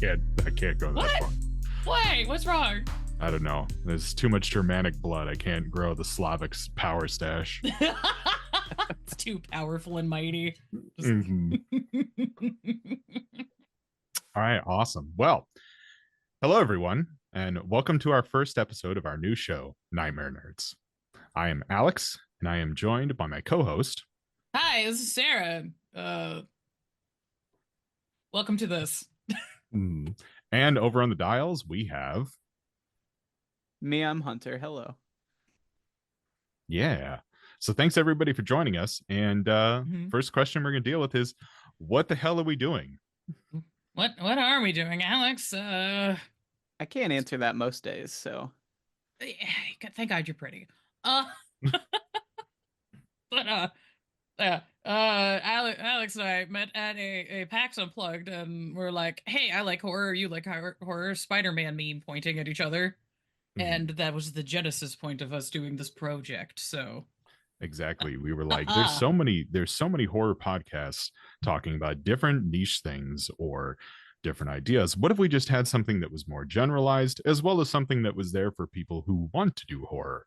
can't go that What? far. Why? What's wrong? I don't know. There's too much Germanic blood. I can't grow the Slavic power stash. It's too powerful and mighty. Mhm. All right, awesome. Well, hello everyone, and welcome to our first episode of our new show, Nightmare Nerds. I am Alex, and I am joined by my co-host. Hi, this is Sarah. Welcome to this. And over on the dials, we have. Me, I'm Hunter. Hello. Yeah. So thanks everybody for joining us. And first question we're going to deal with is, what the hell are we doing? What are we doing, Alex? I can't answer that most days, so. Thank God you're pretty. Alex and I met at a PAX Unplugged, and we're like, hey, I like horror, you like horror, Spider-Man meme pointing at each other. And that was the genesis point of us doing this project, so. Exactly. We were like, there's so many horror podcasts talking about different niche things or different ideas. What if we just had something that was more generalized, as well as something that was there for people who want to do horror?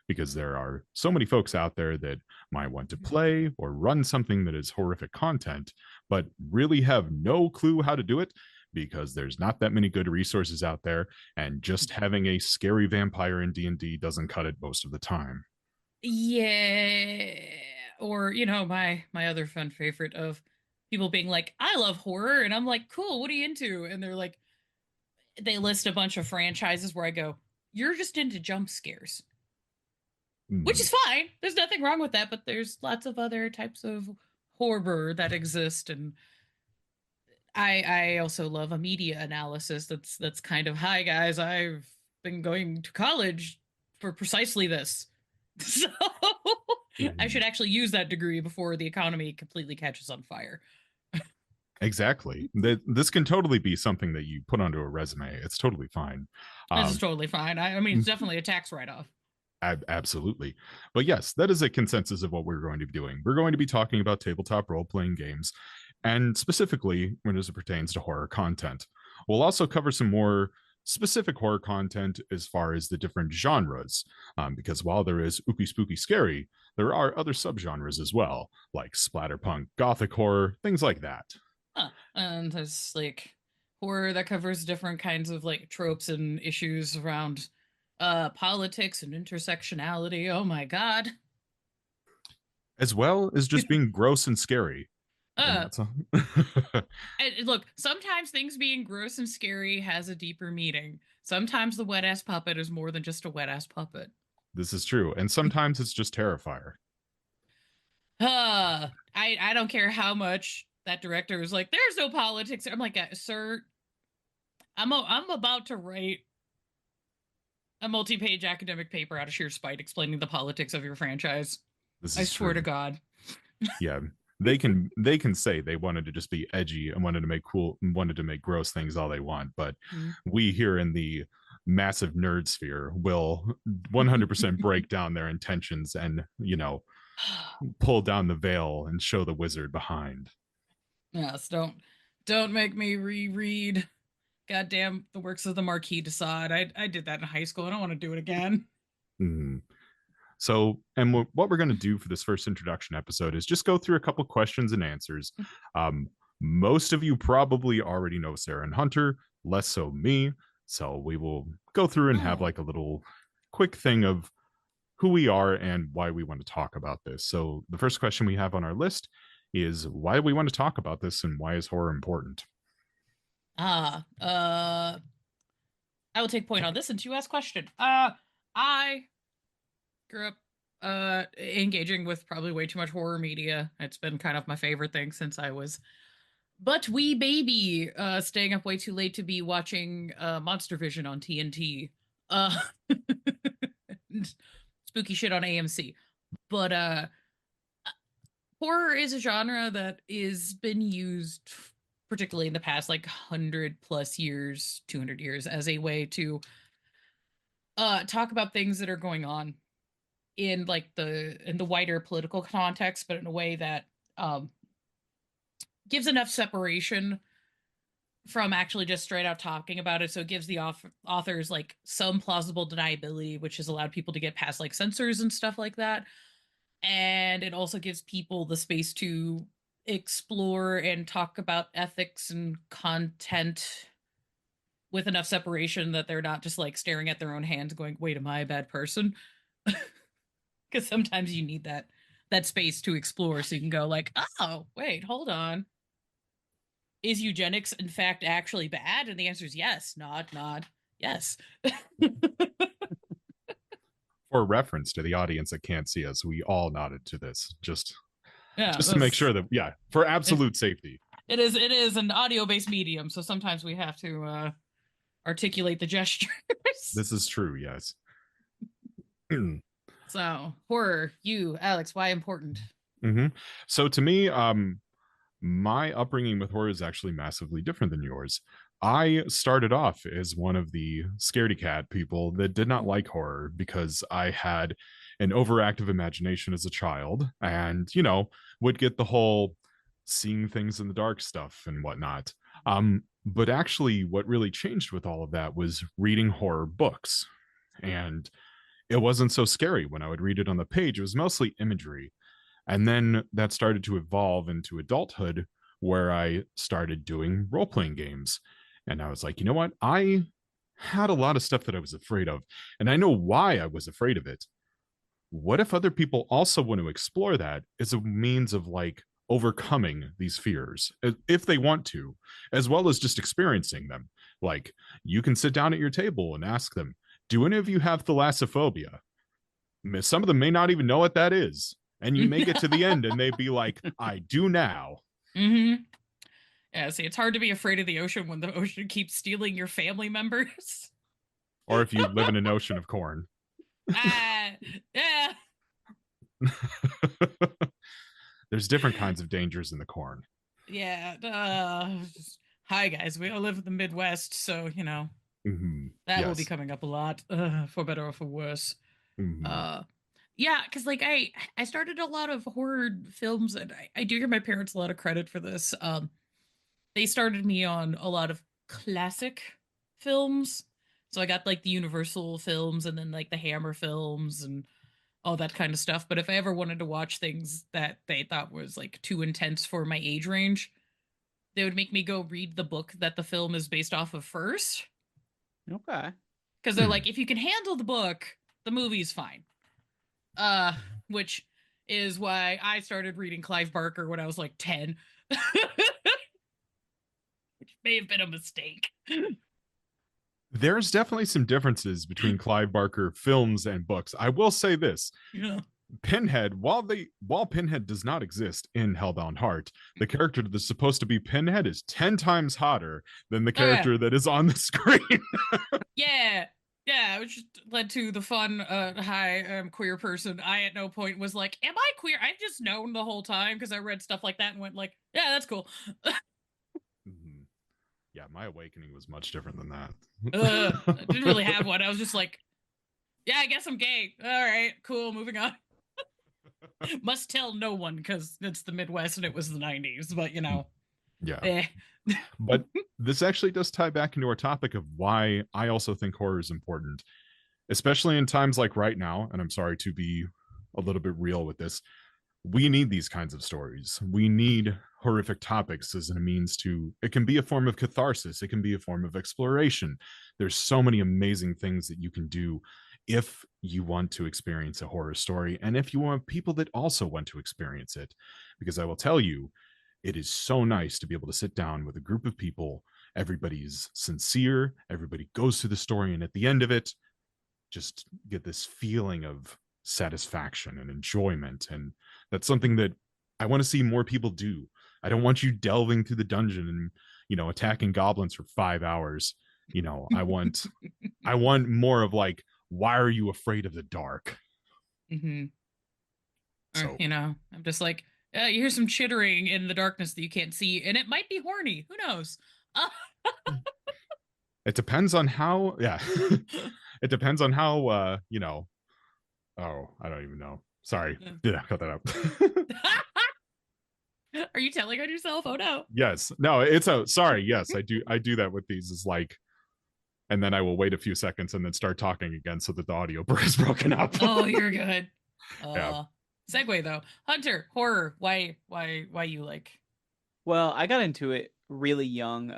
Because there are so many folks out there that might want to play or run something that is horrific content, but really have no clue how to do it because there's not that many good resources out there, and just having a scary vampire in D&D doesn't cut it most of the time. Yeah, or my other fun favorite of people being like, I love horror, and I'm like, cool, what are you into? And they're like, they list a bunch of franchises where I go, you're just into jump scares. Which is fine. There's nothing wrong with that, but there's lots of other types of horror that exist, and I also love a media analysis that's kind of, hi guys, I've been going to college for precisely this. So I should actually use that degree before the economy completely catches on fire. Exactly. This can totally be something that you put onto a resume. It's totally fine. This is totally fine. I mean, it's definitely a tax write-off. Absolutely. But yes, that is a consensus of what we're going to be doing. We're going to be talking about tabletop role-playing games, and specifically when it pertains to horror content. We'll also cover some more specific horror content as far as the different genres, because while there is ooky spooky scary, there are other subgenres as well, like splatterpunk, gothic horror, things like that. And there's like horror that covers different kinds of like tropes and issues around politics and intersectionality. Oh my God. As well as just being gross and scary. And look, sometimes things being gross and scary has a deeper meaning. Sometimes the wet ass puppet is more than just a wet ass puppet. This is true. And sometimes it's just Terrifier. I don't care how much that director is like, there's no politics. I'm like, sir, I'm about to write a multi-page academic paper out of sheer spite explaining the politics of your franchise. I swear to God. Yeah. They can say they wanted to just be edgy and wanted to make gross things all they want, but we here in the massive nerd sphere will 100% break down their intentions and pull down the veil and show the wizard behind. Yes, don't make me reread goddamn the works of the Marquis de Sade. I did that in high school. I don't want to do it again. So, and what we're going to do for this first introduction episode is just go through a couple questions and answers. Most of you probably already know Sarah and Hunter, less so me. So we will go through and have like a little quick thing of who we are and why we want to talk about this. So the first question we have on our list is, why do we want to talk about this, and why is horror important? I will take point on this since you asked question. I grew up engaging with probably way too much horror media. It's been kind of my favorite thing since I was but wee baby, staying up way too late to be watching Monster Vision on TNT. Spooky shit on AMC. But horror is a genre that is been used particularly in the past like 100+ years, 200 years as a way to talk about things that are going on in like in the wider political context, but in a way that gives enough separation from actually just straight out talking about it. So it gives the authors like some plausible deniability, which has allowed people to get past like censors and stuff like that. And it also gives people the space to explore and talk about ethics and content with enough separation that they're not just like staring at their own hands going, wait, am I a bad person? Because sometimes you need that space to explore so you can go like, oh wait, hold on, is eugenics in fact actually bad? And the answer is yes. Nod, yes. For reference to the audience that can't see us, we all nodded to this Yeah, just to make sure that, yeah, for absolute safety. It is an audio-based medium, so sometimes we have to articulate the gestures. This is true, yes. So, horror, you, Alex, why important? So to me, my upbringing with horror is actually massively different than yours. I started off as one of the scaredy cat people that did not like horror because I had an overactive imagination as a child and, would get the whole seeing things in the dark stuff and whatnot. But actually, what really changed with all of that was reading horror books. And it wasn't so scary when I would read it on the page. It was mostly imagery. And then that started to evolve into adulthood where I started doing role playing games. And I was like, you know what? I had a lot of stuff that I was afraid of, and I know why I was afraid of it. What if other people also want to explore that as a means of like overcoming these fears if they want to, as well as just experiencing them? Like, you can sit down at your table and ask them, do any of you have thalassophobia? Some of them may not even know what that is. And you may get to the end and they'd be like, I do now. Mm-hmm. Yeah, see, it's hard to be afraid of the ocean when the ocean keeps stealing your family members. Or if you live in an ocean of corn. Yeah. There's different kinds of dangers in the corn. Yeah. Hi, guys. We all live in the Midwest, so, that will be coming up a lot, for better or for worse. Yeah, because like I started a lot of horror films, and I do give my parents a lot of credit for this. They started me on a lot of classic films. So I got like the Universal films and then like the Hammer films and all that kind of stuff. But if I ever wanted to watch things that they thought was like too intense for my age range, they would make me go read the book that the film is based off of first. Okay. Because they're like, if you can handle the book, the movie's fine. Which is why I started reading Clive Barker when I was like 10. Which may have been a mistake. There's definitely some differences between Clive Barker films and books. I will say this. Yeah. Pinhead, while Pinhead does not exist in Hellbound Heart, the character that's supposed to be Pinhead is 10 times hotter than the character that is on the screen. Yeah, which just led to the fun, hi, I'm queer person. I at no point was like, am I queer? I've just known the whole time because I read stuff like that and went like, yeah, that's cool. Yeah, my awakening was much different than that. I didn't really have one. I was just like, yeah, I guess I'm gay. All right, cool, moving on. Must tell no one because it's the Midwest and it was the 90s, but Yeah. But this actually does tie back into our topic of why I also think horror is important, especially in times like right now. And I'm sorry to be a little bit real with this. We need these kinds of stories. We need horrific topics as a means to, it can be a form of catharsis. It can be a form of exploration. There's so many amazing things that you can do if you want to experience a horror story. And if you want people that also want to experience it, because I will tell you, it is so nice to be able to sit down with a group of people. Everybody's sincere. Everybody goes through the story. And at the end of it, just get this feeling of satisfaction and enjoyment. And that's something that I want to see more people do. I don't want you delving through the dungeon and, attacking goblins for 5 hours. I want more of like, why are you afraid of the dark? Mm-hmm. So, or, I'm just like, you hear some chittering in the darkness that you can't see, and it might be horny. Who knows? It depends on how, it depends on how, oh, I don't even know. Sorry. Yeah, cut that out. Are you telling on yourself? Oh no. Yes. No, it's a sorry. Yes, I do that with these is like, and then I will wait a few seconds and then start talking again so that the audio is broken up. Oh, you're good. Yeah. Segue though. Hunter, horror. Why you like? Well, I got into it really young.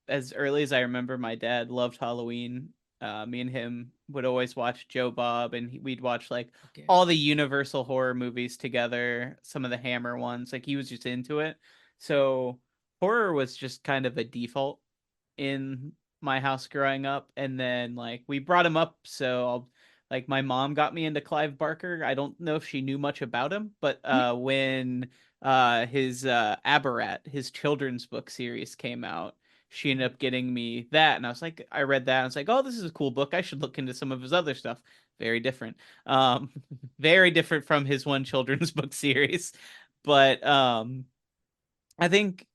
As early as I remember, my dad loved Halloween. Me and him would always watch Joe Bob, and we'd watch like Okay. all the Universal horror movies together, some of the Hammer ones. Like he was just into it. So horror was just kind of a default in my house growing up. And then like we brought him up, so like my mom got me into Clive Barker. I don't know if she knew much about him, but when his Aberrat, his children's book series came out, she ended up getting me that, and I read that, and I was like, oh, this is a cool book. I should look into some of his other stuff. Very different, um, very different from his one children's book series, but I think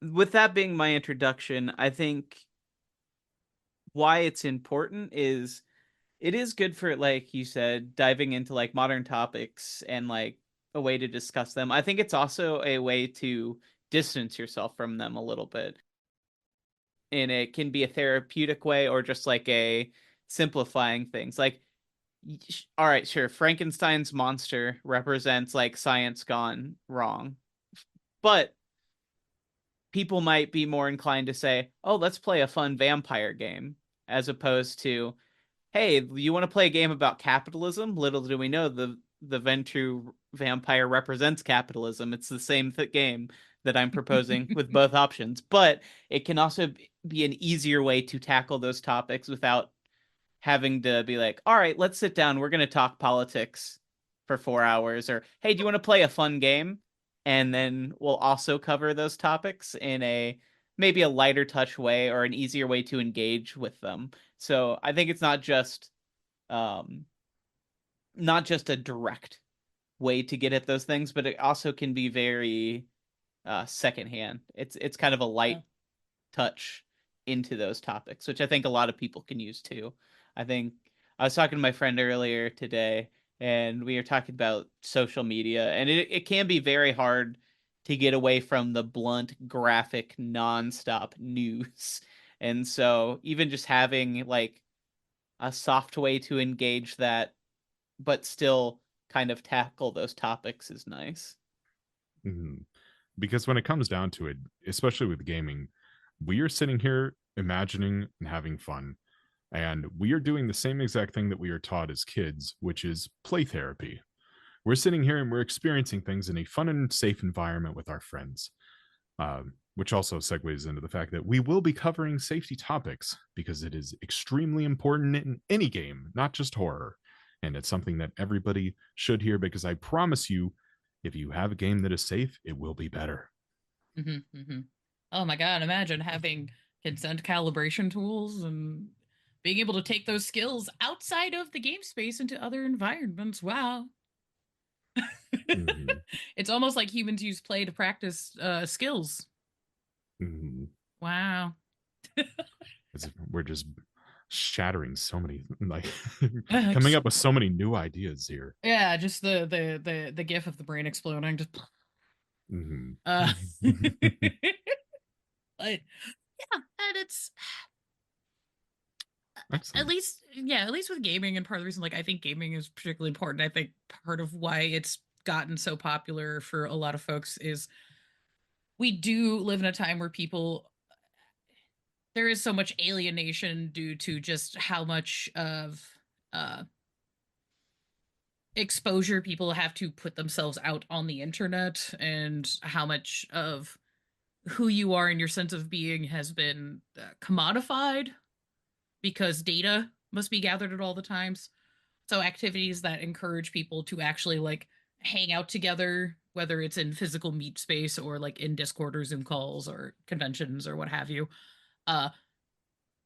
with that being my introduction, I think why it's important is it is good for, like you said, diving into like modern topics and like a way to discuss them. I think it's also a way to distance yourself from them a little bit. And it can be a therapeutic way or just like a simplifying things. Like, all right, sure, Frankenstein's monster represents like science gone wrong. But people might be more inclined to say, oh, let's play a fun vampire game, as opposed to, hey, you want to play a game about capitalism? Little do we know the Ventrue vampire represents capitalism. It's the same game that I'm proposing with both options, but it can also be an easier way to tackle those topics without having to be like, all right, let's sit down. We're going to talk politics for 4 hours, or hey, do you want to play a fun game? And then we'll also cover those topics in a maybe a lighter touch way or an easier way to engage with them. So I think it's um, not just a direct way to get at those things, but it also can be very secondhand. It's kind of a light touch into those topics, which I think a lot of people can use too. I think I was talking to my friend earlier today, and we were talking about social media, and it can be very hard to get away from the blunt, graphic, nonstop news. And so even just having like a soft way to engage that, but still kind of tackle those topics is nice. Mhm. Because when it comes down to it, especially with gaming, we are sitting here imagining and having fun. And we are doing the same exact thing that we are taught as kids, which is play therapy. We're sitting here and we're experiencing things in a fun and safe environment with our friends, which also segues into the fact that we will be covering safety topics because it is extremely important in any game, not just horror. And it's something that everybody should hear because I promise you, if you have a game that is safe, it will be better. Oh my god, imagine having consent calibration tools and being able to take those skills outside of the game space into other environments. Wow. Mhm. It's almost like humans use play to practice skills. Mhm. Wow. We're just shattering so many, like coming up with so many new ideas here. Yeah, just the gif of the brain exploding. Just Mhm. but yeah, and it's at Excellent. least at least with gaming, and part of the reason like I think gaming is particularly important. I think part of why it's gotten so popular for a lot of folks is we do live in a time where people there is so much alienation due to just how much of uh exposure people have to put themselves out on the internet, and how much of who you are and your sense of being has been commodified because data must be gathered at all the times. So activities that encourage people to actually like hang out together, whether it's in physical meet space or like in Discord or Zoom calls or conventions or what have you, uh,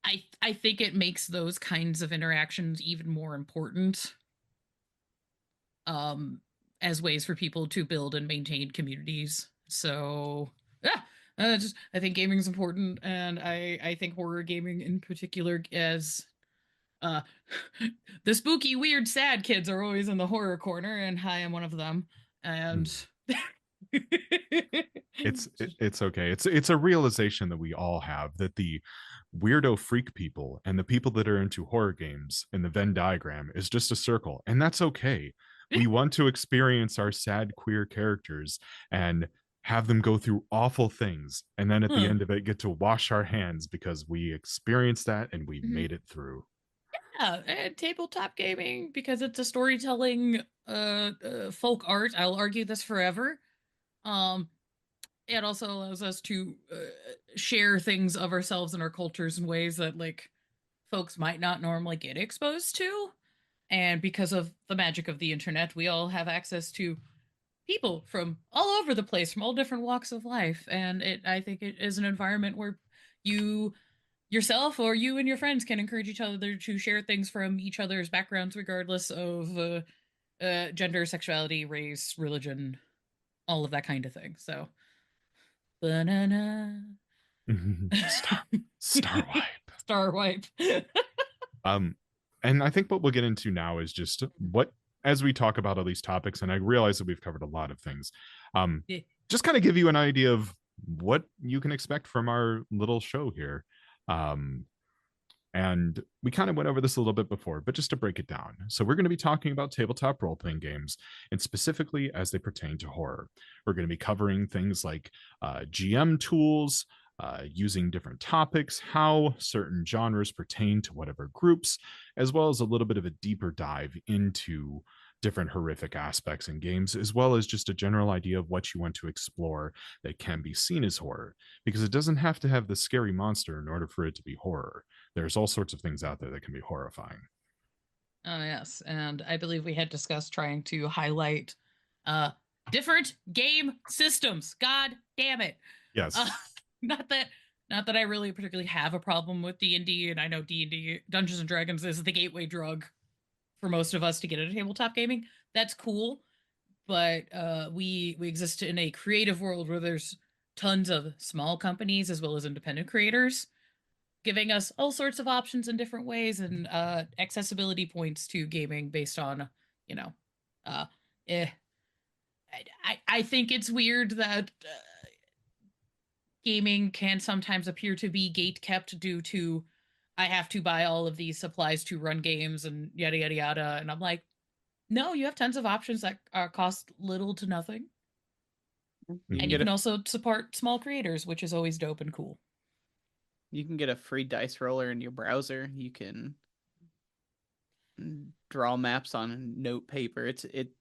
I think it makes those kinds of interactions even more important, um, as ways for people to build and maintain communities. So yeah, just I think gaming is important, and I think horror gaming in particular as uh the spooky, weird, sad kids are always in the horror corner, and I am one of them. And Mm. It's okay. It's a realization that we all have, that the weirdo freak people and the people that are into horror games and the Venn diagram is just a circle, and that's okay. We want to experience our sad queer characters and have them go through awful things, and then at the Huh. end of it get to wash our hands because we experienced that and we Mhm. made it through. Yeah, and tabletop gaming, because it's a storytelling folk art. I'll argue this forever. Um it also allows us to share things of ourselves and our cultures in ways that like folks might not normally get exposed to. And because of the magic of the internet, we all have access to people from all over the place, from all different walks of life. And I think it is an environment where you yourself or you and your friends can encourage each other to share things from each other's backgrounds, regardless of gender, sexuality, race, religion, all of that kind of thing. So, banana. Star wipe. Star wipe. Um, and I think what we'll get into now is just what, as we talk about all these topics, and I realize that we've covered a lot of things, Yeah. just kind of give you an idea of what you can expect from our little show here. And we kind of went over this a little bit before, but just to break it down. So, we're going to be talking about tabletop role playing games, and specifically as they pertain to horror. We're going to be covering things like GM tools, using different topics, how certain genres pertain to whatever groups, as well as a little bit of a deeper dive into different horrific aspects in games, as well as just a general idea of what you want to explore that can be seen as horror, because it doesn't have to have the scary monster in order for it to be horror. There's all sorts of things out there that can be horrifying. Oh yes, and I believe we had discussed trying to highlight uh different game systems. God damn it. Yes. Not that I really particularly have a problem with D&D, and I know D&D, Dungeons and Dragons, is the gateway drug for most of us to get into tabletop gaming. That's cool, but we exist in a creative world where there's tons of small companies as well as independent creators giving us all sorts of options in different ways, and accessibility points to gaming based on, you know, uh eh. I think it's weird that gaming can sometimes appear to be gate kept due to I have to buy all of these supplies to run games and yada yada yada. And I'm like, no, you have tons of options that cost little to nothing. You And you can also support small creators, which is always dope and cool. You can get a free dice roller in your browser. You can draw maps on note paper.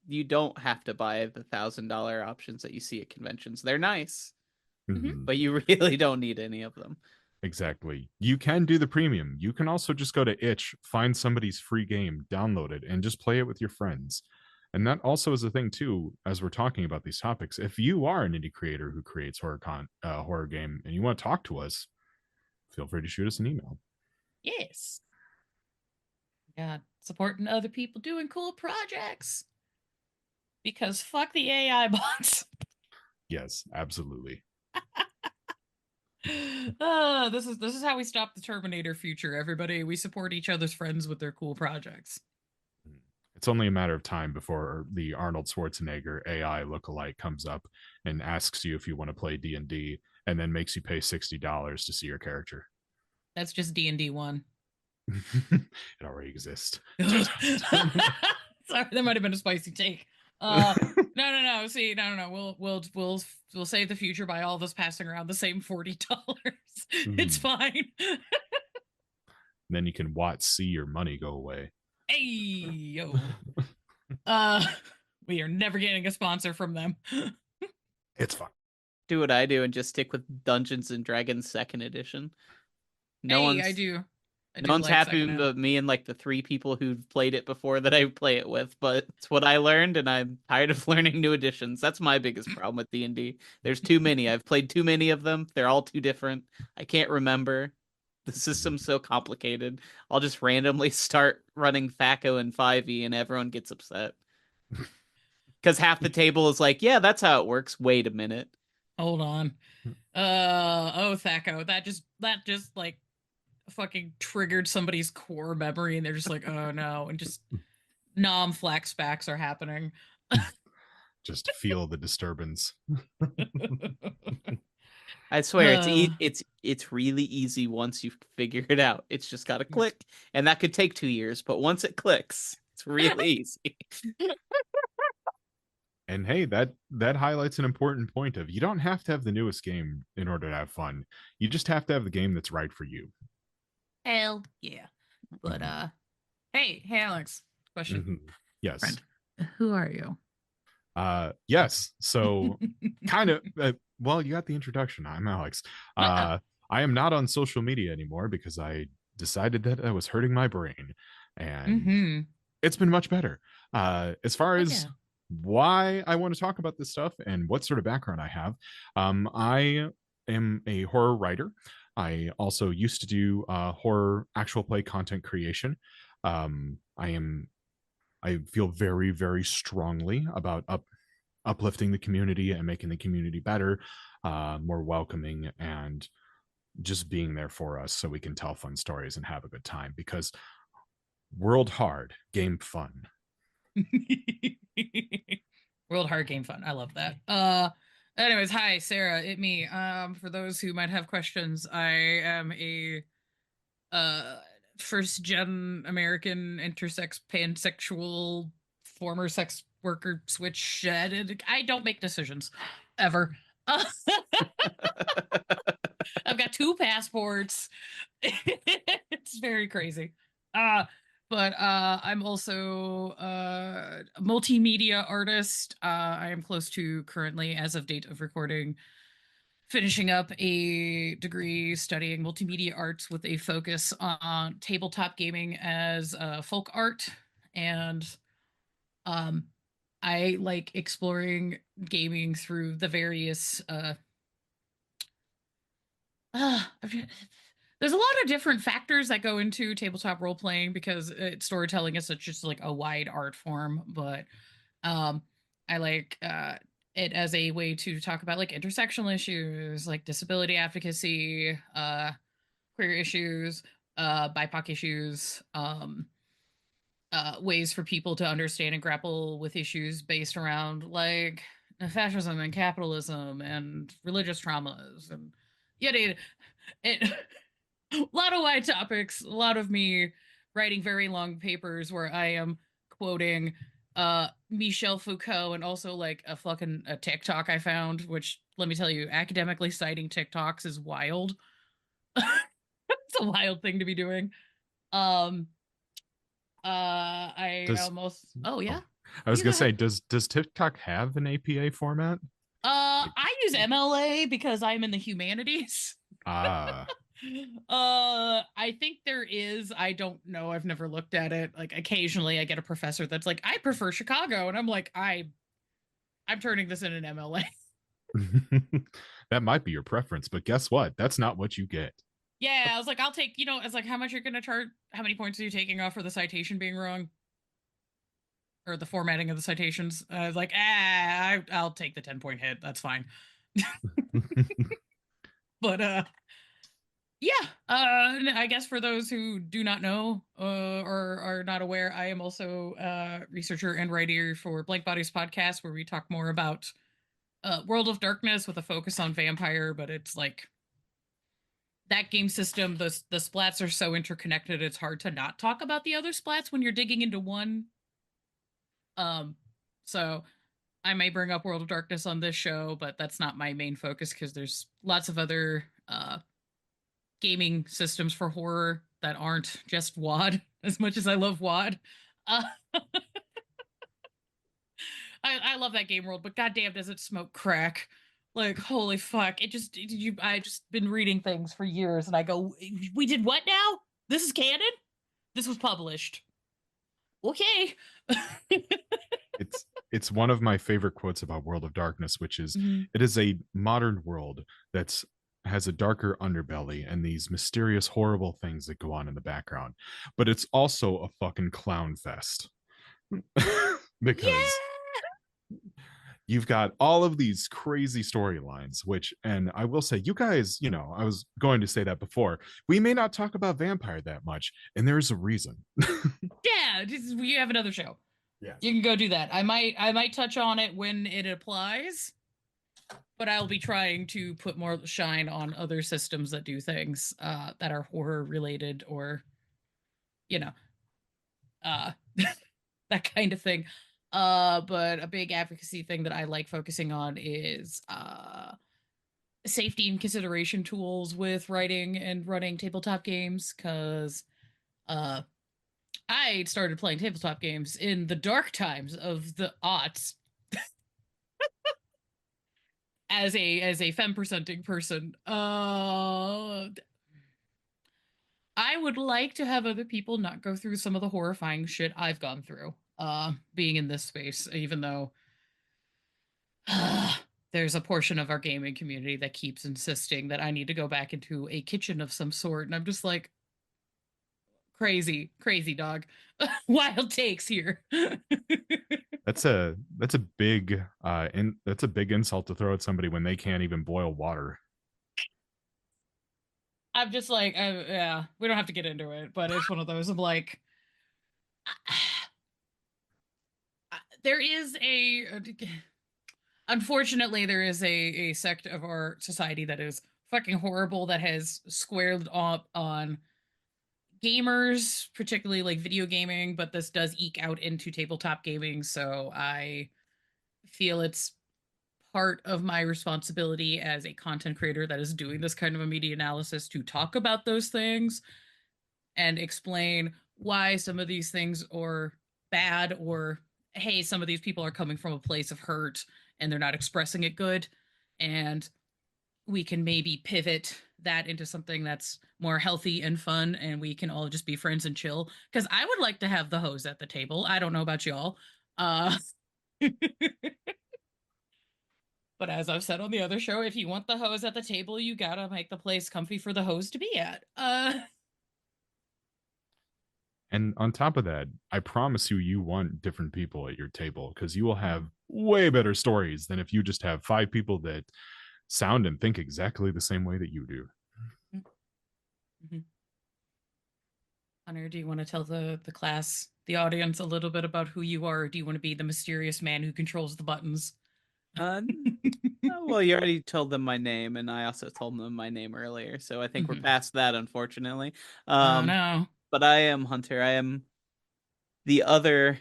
You don't have to buy the $1,000 options that you see at conventions. They're nice, but you really don't need any of them. Exactly. You can do the premium. You can also just go to itch, find somebody's free game, download it, and just play it with your friends. And that also is a thing too, as we're talking about these topics. If you are an indie creator who creates horror game and you want to talk to us, feel free to shoot us an email. Yes. Yeah, supporting other people doing cool projects. Because fuck the AI bots. Yes, absolutely. This is how we stop the Terminator future. Everybody, we support each other's friends with their cool projects. It's only a matter of time before the Arnold Schwarzenegger AI lookalike comes up and asks you if you want to play D&D, and then makes you pay $60 to see your character. That's just D&D 1. It already exists. Sorry, that might have been a spicy take. No. See, no. We'll save the future by all of us passing around the same $40. It's fine. Then you can watch see your money go away. Hey yo. We are never getting a sponsor from them. It's fine. Do what I do and just stick with Dungeons and Dragons 2nd edition. No one's happy but me and like the 3 people who've played it before that I play it with, but it's what I learned and I'm tired of learning new editions. That's my biggest problem with D&D. There's too many. I've played too many of them. They're all too different. I can't remember. The system's so complicated. I'll just randomly start running THAC0 and 5e and everyone gets upset. Because half the table is like, yeah, that's how it works. Wait a minute. Hold on. THAC0. That just like fucking triggered somebody's core memory and they're just like, oh no, and just flashbacks are happening. just feel the disturbance. I swear Uh. it's really easy once you figure it out. It's just got to click, and that could take 2 years, but once it clicks, it's really easy. And hey, that highlights an important point of you don't have to have the newest game in order to have fun. You just have to have the game that's right for you. Hell yeah. But hey Alex, question. Mhm. Yes. Friend, who are you? Yes. So kind of well, you got the introduction. I'm Alex. I am not on social media anymore because I decided that I was hurting my brain, and it's been much better. As far as why I want to talk about this stuff and what sort of background I have, I am a horror writer. I also used to do horror actual play content creation. I feel very, very strongly about uplifting the community and making the community better, more welcoming, and just being there for us so we can tell fun stories and have a good time. Because world hard, game fun. World hard game fun. I love that. Anyways, hi Sarah, it me. For those who might have questions, I am a first gen American intersex pansexual former sex worker switch. I don't make decisions ever. I've got 2 passports. It's very crazy. But I'm also a multimedia artist. I am close to currently, as of date of recording, finishing up a degree studying multimedia arts with a focus on tabletop gaming as folk art. And I like exploring gaming through the various there's a lot of different factors that go into tabletop role playing because storytelling is such just like a wide art form. But I like it as a way to talk about like intersectional issues, like disability advocacy, queer issues, BIPOC issues, ways for people to understand and grapple with issues based around like fascism and capitalism and religious traumas and yada. It a lot of wide topics, a lot of me writing very long papers where I am quoting Michel Foucault and also like a TikTok I found, which let me tell you, academically citing TikToks is wild. It's a wild thing to be doing. I Does almost oh yeah. I was You gonna go say, ahead. does TikTok have an APA format? I use MLA because I'm in the humanities. Ah, I think there is. I don't know. I've never looked at it. Like occasionally I get a professor that's like, I prefer Chicago. And I'm like, I'm turning this in an MLA. that might be your preference, but guess what? That's not what you get. Yeah, I was like, I'll take, it's like how much you're gonna charge, how many points are you taking off for the citation being wrong? Or the formatting of the citations. I was like, I'll take the 10-point hit. That's fine. But yeah, I guess for those who do not know or are not aware, I am also a researcher and writer for Blank Bodies podcast, where we talk more about World of Darkness with a focus on vampire. But it's like that game system, the splats are so interconnected, it's hard to not talk about the other splats when you're digging into one. So I may bring up World of Darkness on this show, but that's not my main focus because there's lots of other gaming systems for horror that aren't just WoD. As much as I love WoD, I love that game world, but goddamn, does it smoke crack? Like holy fuck! I just been reading things for years, and I go, we did what now? This is canon. This was published. Okay. It's one of my favorite quotes about World of Darkness, which is it is a modern world that's has a darker underbelly and these mysterious, horrible things that go on in the background, but it's also a fucking clown fest because you've got all of these crazy storylines, which, and I will say, you guys, I was going to say that before, we may not talk about vampire that much, and there's a reason. Yeah, we have another show. Yes. You can go do that. I might touch on it when it applies, but I'll be trying to put more shine on other systems that do things that are horror related, or you know, uh that kind of thing. But a big advocacy thing that I like focusing on is safety and consideration tools with writing and running tabletop games, because uh I started playing tabletop games in the dark times of the aughts as a femme presenting person. I would like to have other people not go through some of the horrifying shit I've gone through being in this space, even though there's a portion of our gaming community that keeps insisting that I need to go back into a kitchen of some sort, and I'm just like, crazy dog. Wild takes here. That's a big that's a big insult to throw at somebody when they can't even boil water. I'm just like, yeah, we don't have to get into it, but it's one of those. I'm like, there is unfortunately, there is a sect of our society that is fucking horrible, that has squared up on gamers, particularly like video gaming, but this does eke out into tabletop gaming. So I feel it's part of my responsibility as a content creator that is doing this kind of a media analysis to talk about those things and explain why some of these things are bad, or hey, some of these people are coming from a place of hurt and they're not expressing it good, and we can maybe pivot that into something that's more healthy and fun, and we can all just be friends and chill, because I would like to have the hose at the table. I don't know about y'all, but as I've said on the other show, if you want the hose at the table, you gotta make the place comfy for the hose to be at. And on top of that, I promise you, you want different people at your table because you will have way better stories than if you just have 5 people that sound and think exactly the same way that you do. Mm-hmm. Hunter, do you want to tell the class, the audience, a little bit about who you are? Or do you want to be the mysterious man who controls the buttons? Uh, well, you already told them my name, and I also told them my name earlier, so I think we're past that, unfortunately. Oh no. But I am Hunter. I am the other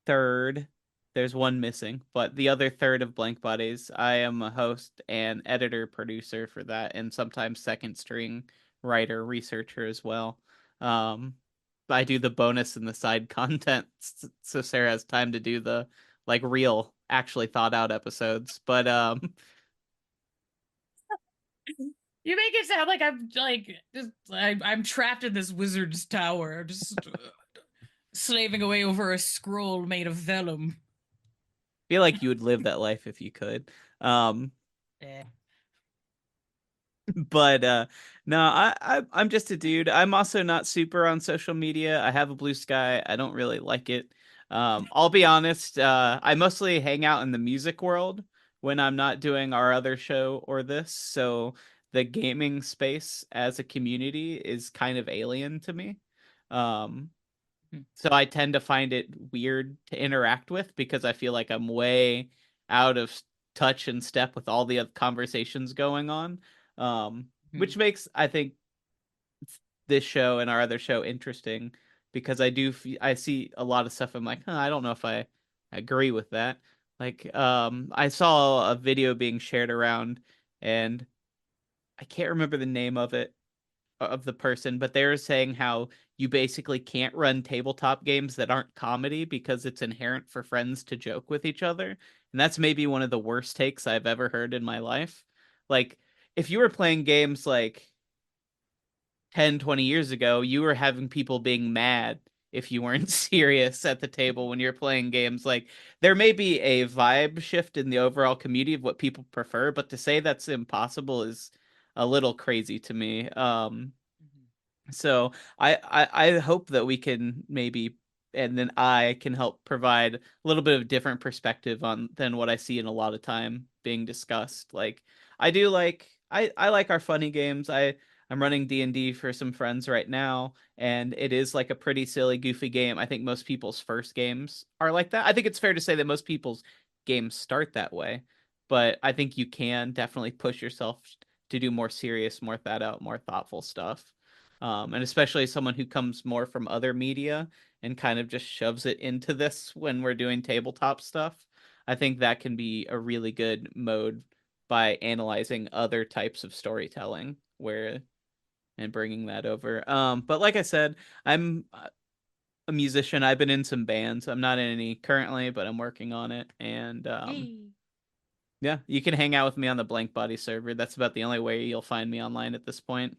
third. There's one missing, but the other third of Blank Bodies. I am a host and editor producer for that, and sometimes second string writer researcher as well. Um, I do the bonus and the side content, so Sarah has time to do the like real, actually thought out episodes. But You make it sound like I'm like just I'm trapped in this wizard's tower, just slaving away over a scroll made of vellum. feel like you would live that life if you could. Um, Eh. but no, I'm just a dude. I'm also not super on social media. I have a Blue Sky. I don't really like it. I'll be honest, I mostly hang out in the music world when I'm not doing our other show or this, so the gaming space as a community is kind of alien to me. um so I tend to find it weird to interact with because I feel like I'm way out of touch and step with all the other conversations going on. Which makes, I think, this show and our other show interesting because I see a lot of stuff. I'm like, I don't know if I agree with that. Like, I saw a video being shared around, and I can't remember the name of it, of the person, but they were saying how you basically can't run tabletop games that aren't comedy because it's inherent for friends to joke with each other. And that's maybe one of the worst takes I've ever heard in my life. Like, if you were playing games like 10, 20 years ago, you were having people being mad if you weren't serious at the table when you're playing games. Like, there may be a vibe shift in the overall community of what people prefer, but to say that's impossible is a little crazy to me. So I hope that we can maybe, and then I can help provide a little bit of different perspective on than what I see in a lot of time being discussed. Like, I do like I like our funny games. I'm running D&D for some friends right now, and it is like a pretty silly, goofy game. I think most people's first games are like that. I think it's fair to say that most people's games start that way, but I think you can definitely push yourself to do more serious, more thought out, more thoughtful stuff. And especially someone who comes more from other media and kind of just shoves it into this when we're doing tabletop stuff. I think that can be a really good mode by analyzing other types of storytelling where and bringing that over. But like I said, I'm a musician. I've been in some bands. I'm not in any currently, but I'm working on it. And yeah, you can hang out with me on the Blank Body server. That's about the only way you'll find me online at this point.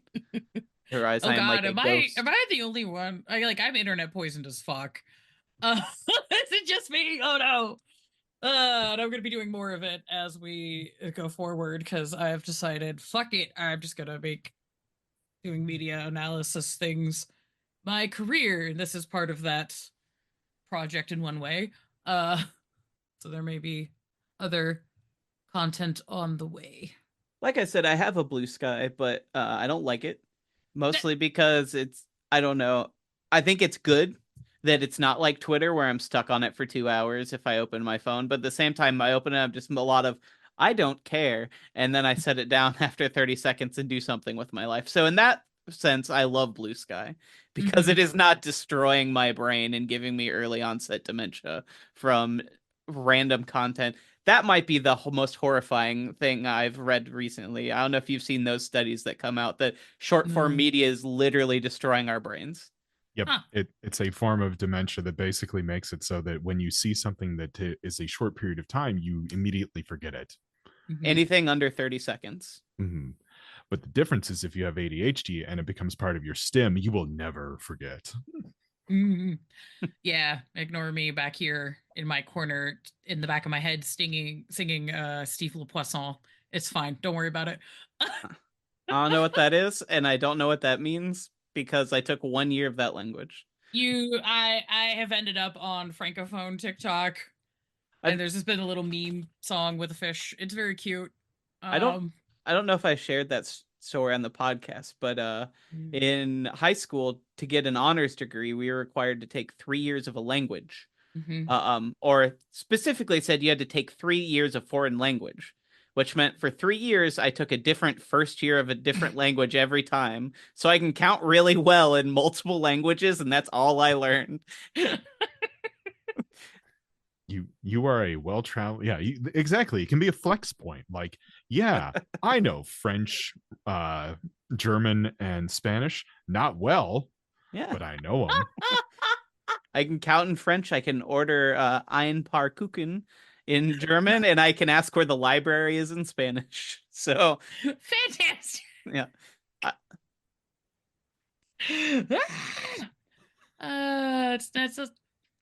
Otherwise, Oh I am like God, a ghost. am I the only one? I'm internet poisoned as fuck. Is it just me? Oh no. And I'm gonna be doing more of it as we go forward because I have decided, fuck it, I'm just gonna make doing media analysis things my career, and this is part of that project in one way. So there may be other content on the way. Like I said, I have a Blue Sky, but I don't like it. Mostly because I don't know. I think it's good that it's not like Twitter where I'm stuck on it for 2 hours if I open my phone. But at the same time, I open it up just a lot of, I don't care. And then I set it down after 30 seconds and do something with my life. So in that sense, I love Blue Sky because it is not destroying my brain and giving me early onset dementia from random content. That might be the most horrifying thing I've read recently. I don't know if you've seen those studies that come out that short form media is literally destroying our brains. Yep. It's a form of dementia that basically makes it so that when you see something that is a short period of time, you immediately forget it. Anything under 30 seconds. But the difference is if you have ADHD and it becomes part of your stim, you will never forget. Yeah, ignore me back here in my corner in the back of my head singing Steve Le Poisson. It's fine. Don't worry about it. I don't know what that is, and I don't know what that means because I took 1 year of that language. I have ended up on Francophone TikTok, and there's just been a little meme song with a fish. It's very cute. I don't know if I shared that story on the podcast, but in high school, to get an honors degree, we were required to take 3 years of a language. Or specifically said you had to take 3 years of foreign language, which meant for 3 years I took a different first year of a different language every time, so I can count really well in multiple languages, and that's all I learned. You are a well-traveled, yeah, exactly. It can be a flex point. Like, yeah, I know French, German, and Spanish not well, but I know them. I can count in French. I can order ein paar Kuchen in German, and I can ask where the library is in Spanish. So fantastic. Yeah.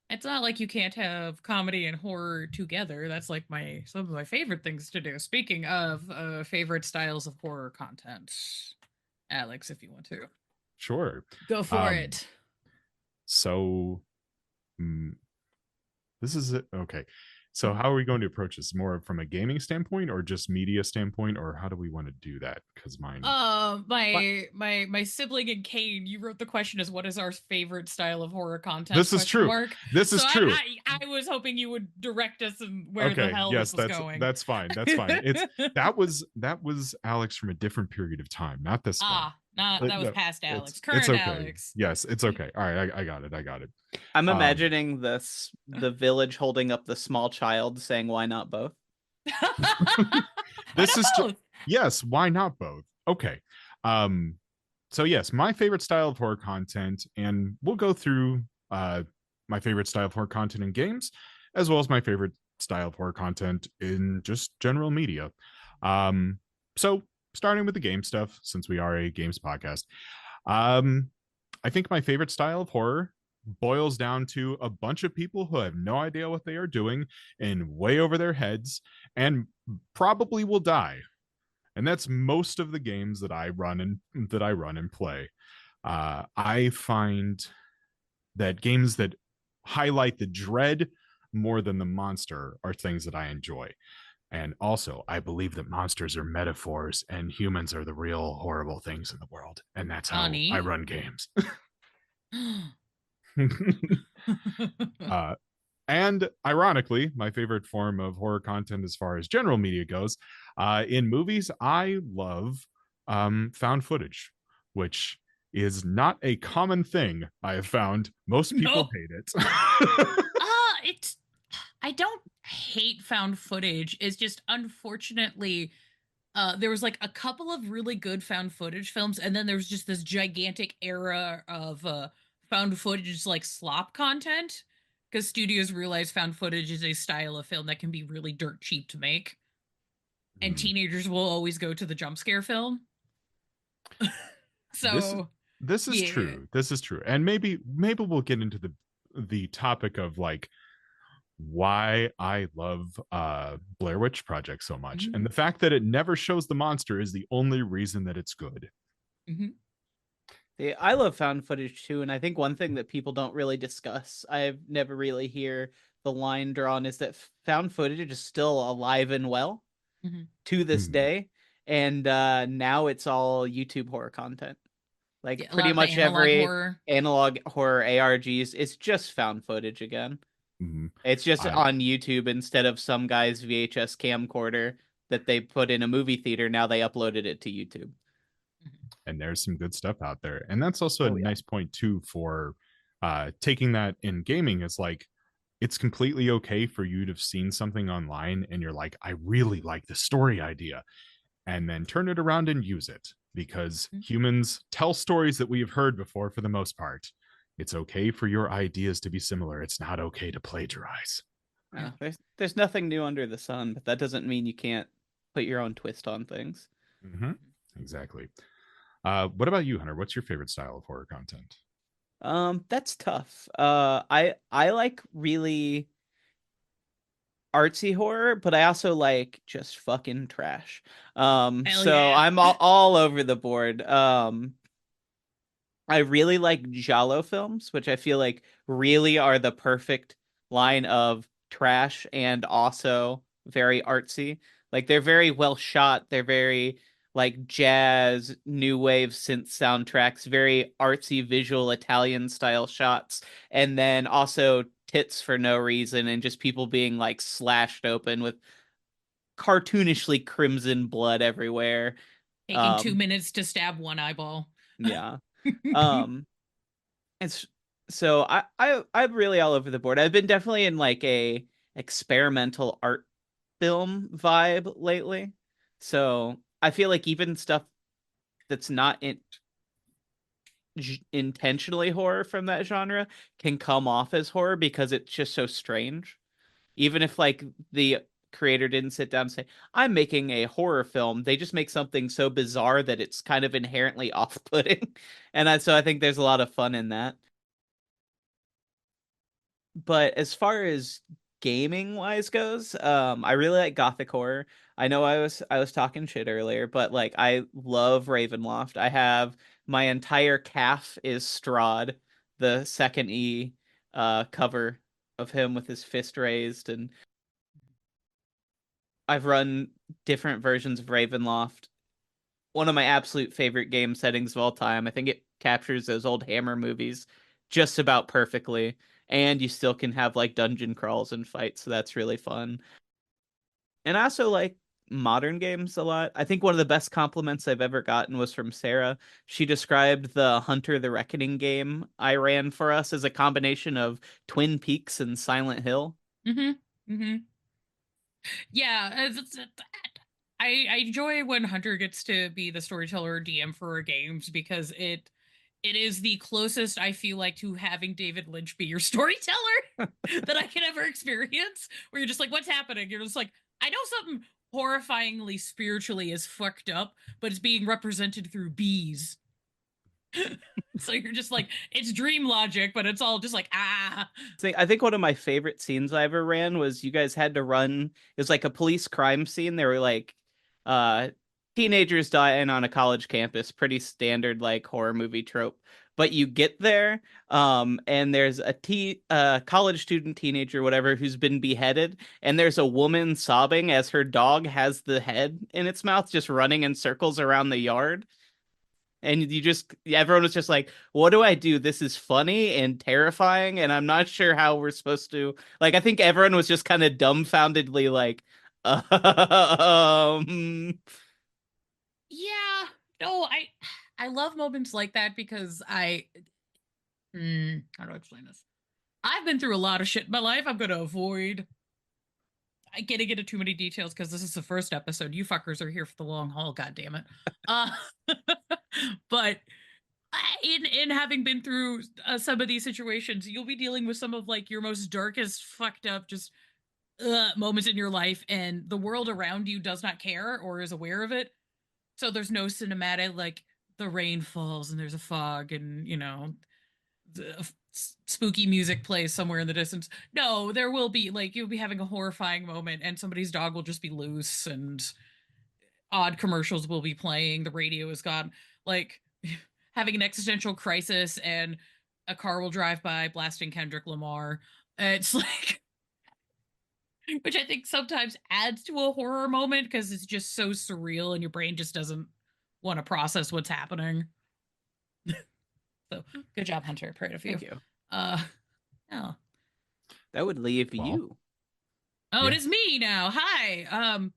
It's not like you can't have comedy and horror together. That's like some of my favorite things to do. Speaking of favorite styles of horror content, Alex, if you want to. Sure. Go for it. So this is it. Okay. So how are we going to approach this? More from a gaming standpoint or just media standpoint, or how do we want to do that? Because mine my sibling and Kane, you wrote the question as what is our favorite style of horror content? This is true. This is true. I was hoping you would direct us and where the hell this was going. That's fine. That's fine. That was Alex from a different period of time, not this one. That was past Alex. Current okay. Alex. Yes, it's okay. All right, I got it. I'm imagining the village holding up the small child saying, "Why not both?" This is yes. Why not both? Okay. So yes, my favorite style of horror content, and we'll go through my favorite style of horror content in games, as well as my favorite style of horror content in just general media. So starting with the game stuff, since we are a games podcast, I think my favorite style of horror boils down to a bunch of people who have no idea what they are doing and way over their heads and probably will die. And that's most of the games that I run and play. I find that games that highlight the dread more than the monster are things that I enjoy. And also, I believe that monsters are metaphors and humans are the real horrible things in the world. And that's how I Honey. run games. uh, and ironically, my favorite form of horror content as far as general media goes, in movies, I love found footage, which is not a common thing. I have found most people No. hate it. It's I don't hate found footage. It's just unfortunately there was like a couple of really good found footage films, and then there was just this gigantic era of found footage like slop content because studios realize found footage is a style of film that can be really dirt cheap to make, and Hmm. teenagers will always go to the jump scare film. this So this is yeah. true. This is true. And maybe we'll get into the topic of like why I love Blair Witch Project so much. And Mhm, the fact that it never shows the monster is the only reason that it's good. mhm. Yeah, I love found footage too, and I think one thing that people don't really discuss, I've never really hear the line drawn, is that found footage is still alive and well Mhm. to this Hmm. day, and now it's all YouTube horror content. Like Yeah, a pretty lot of the much analog every horror. analog horror ARGs, it's just found footage again. Hmm. It's just I on YouTube instead of some guy's VHS camcorder that they put in a movie theater. Now they uploaded it to YouTube. Mhm. and there's some good stuff out there. And that's also a Oh yeah. nice point too for taking that in gaming is like it's completely okay for you to have seen something online and you're like, I really like the story idea, and then turn it around and use it because Mhm. humans tell stories that we have heard before for the most part. It's okay for your ideas to be similar. It's not okay to plagiarize. Yeah. There's nothing new under the sun, but that doesn't mean you can't put your own twist on things. Mm-hmm. Exactly. What about you, Hunter? What's your favorite style of horror content? That's tough. I like really artsy horror, but I also like just fucking trash. Hell So yeah. I'm all over the board. I really like giallo films, which I feel like really are the perfect line of trash and also very artsy. Like they're very well shot. They're very like jazz, new wave synth soundtracks, very artsy visual Italian style shots, and then also tits for no reason and just people being like slashed open with cartoonishly crimson blood everywhere. Taking 2 Um, minutes to stab one eyeball. yeah. Um, It's so I'm really all over the board. I've been definitely in like a experimental art film vibe lately. So I feel like even stuff that's not intentionally horror from that genre can come off as horror because it's just so strange. Even if like the creator didn't sit down and say, "I'm making a horror film," they just make something so bizarre that it's kind of inherently off-putting. So I think there's a lot of fun in that. But as far as gaming wise goes, I really like gothic horror. I know I was talking shit earlier, but like I love Ravenloft. I have my entire calf is Strahd, the second E cover of him with his fist raised, and I've run different versions of Ravenloft. One of my absolute favorite game settings of all time. I think it captures those old Hammer movies just about perfectly. And you still can have like dungeon crawls and fights, so that's really fun. And I also like modern games a lot. I think one of the best compliments I've ever gotten was from Sarah. She described the Hunter the Reckoning game I ran for us as a combination of Twin Peaks and Silent Hill. Hmm. Hmm. Yeah, I enjoy when Hunter gets to be the storyteller or DM for our games because it is the closest I feel like to having David Lynch be your storyteller that I can ever experience. Where you're just like, what's happening? You're just like, I know something horrifyingly spiritually is fucked up, but it's being represented through bees. So you're just like, it's dream logic, but it's all just like, ah. I think one of my favorite scenes I ever ran was you guys had to run. It was like a police crime scene. They were like, uh, teenagers dying on a college campus, pretty standard like horror movie trope. but you get there, and there's a college student, teenager, whatever, who's been beheaded, and there's a woman sobbing as her dog has the head in its mouth, just running in circles around the yard. And everyone was just like, what do I do? This is funny and terrifying, and I'm not sure how we're supposed to, like, I think everyone was just kind of dumbfoundedly like, um, Yeah. No, I love moments like that because how do I explain this? I've been through a lot of shit in my life. I'm going to avoid getting into too many details because this is the first episode. You fuckers are here for the long haul. God damn it. Uh, but in having been through some of these situations, you'll be dealing with some of like your most darkest, fucked up, just moments in your life, and the world around you does not care or is aware of it. So there's no cinematic like the rain falls and there's a fog and the spooky music plays somewhere in the distance. No, there will be like you'll be having a horrifying moment and somebody's dog will just be loose and odd commercials will be playing, the radio is gone, like having an existential crisis and a car will drive by blasting Kendrick Lamar. It's like which I think sometimes adds to a horror moment because it's just so surreal and your brain just doesn't want to process what's happening. So good job, Hunter. Proud of you. thank you. Oh. That would leave Well, you. Oh, yeah. it is me now. Hi.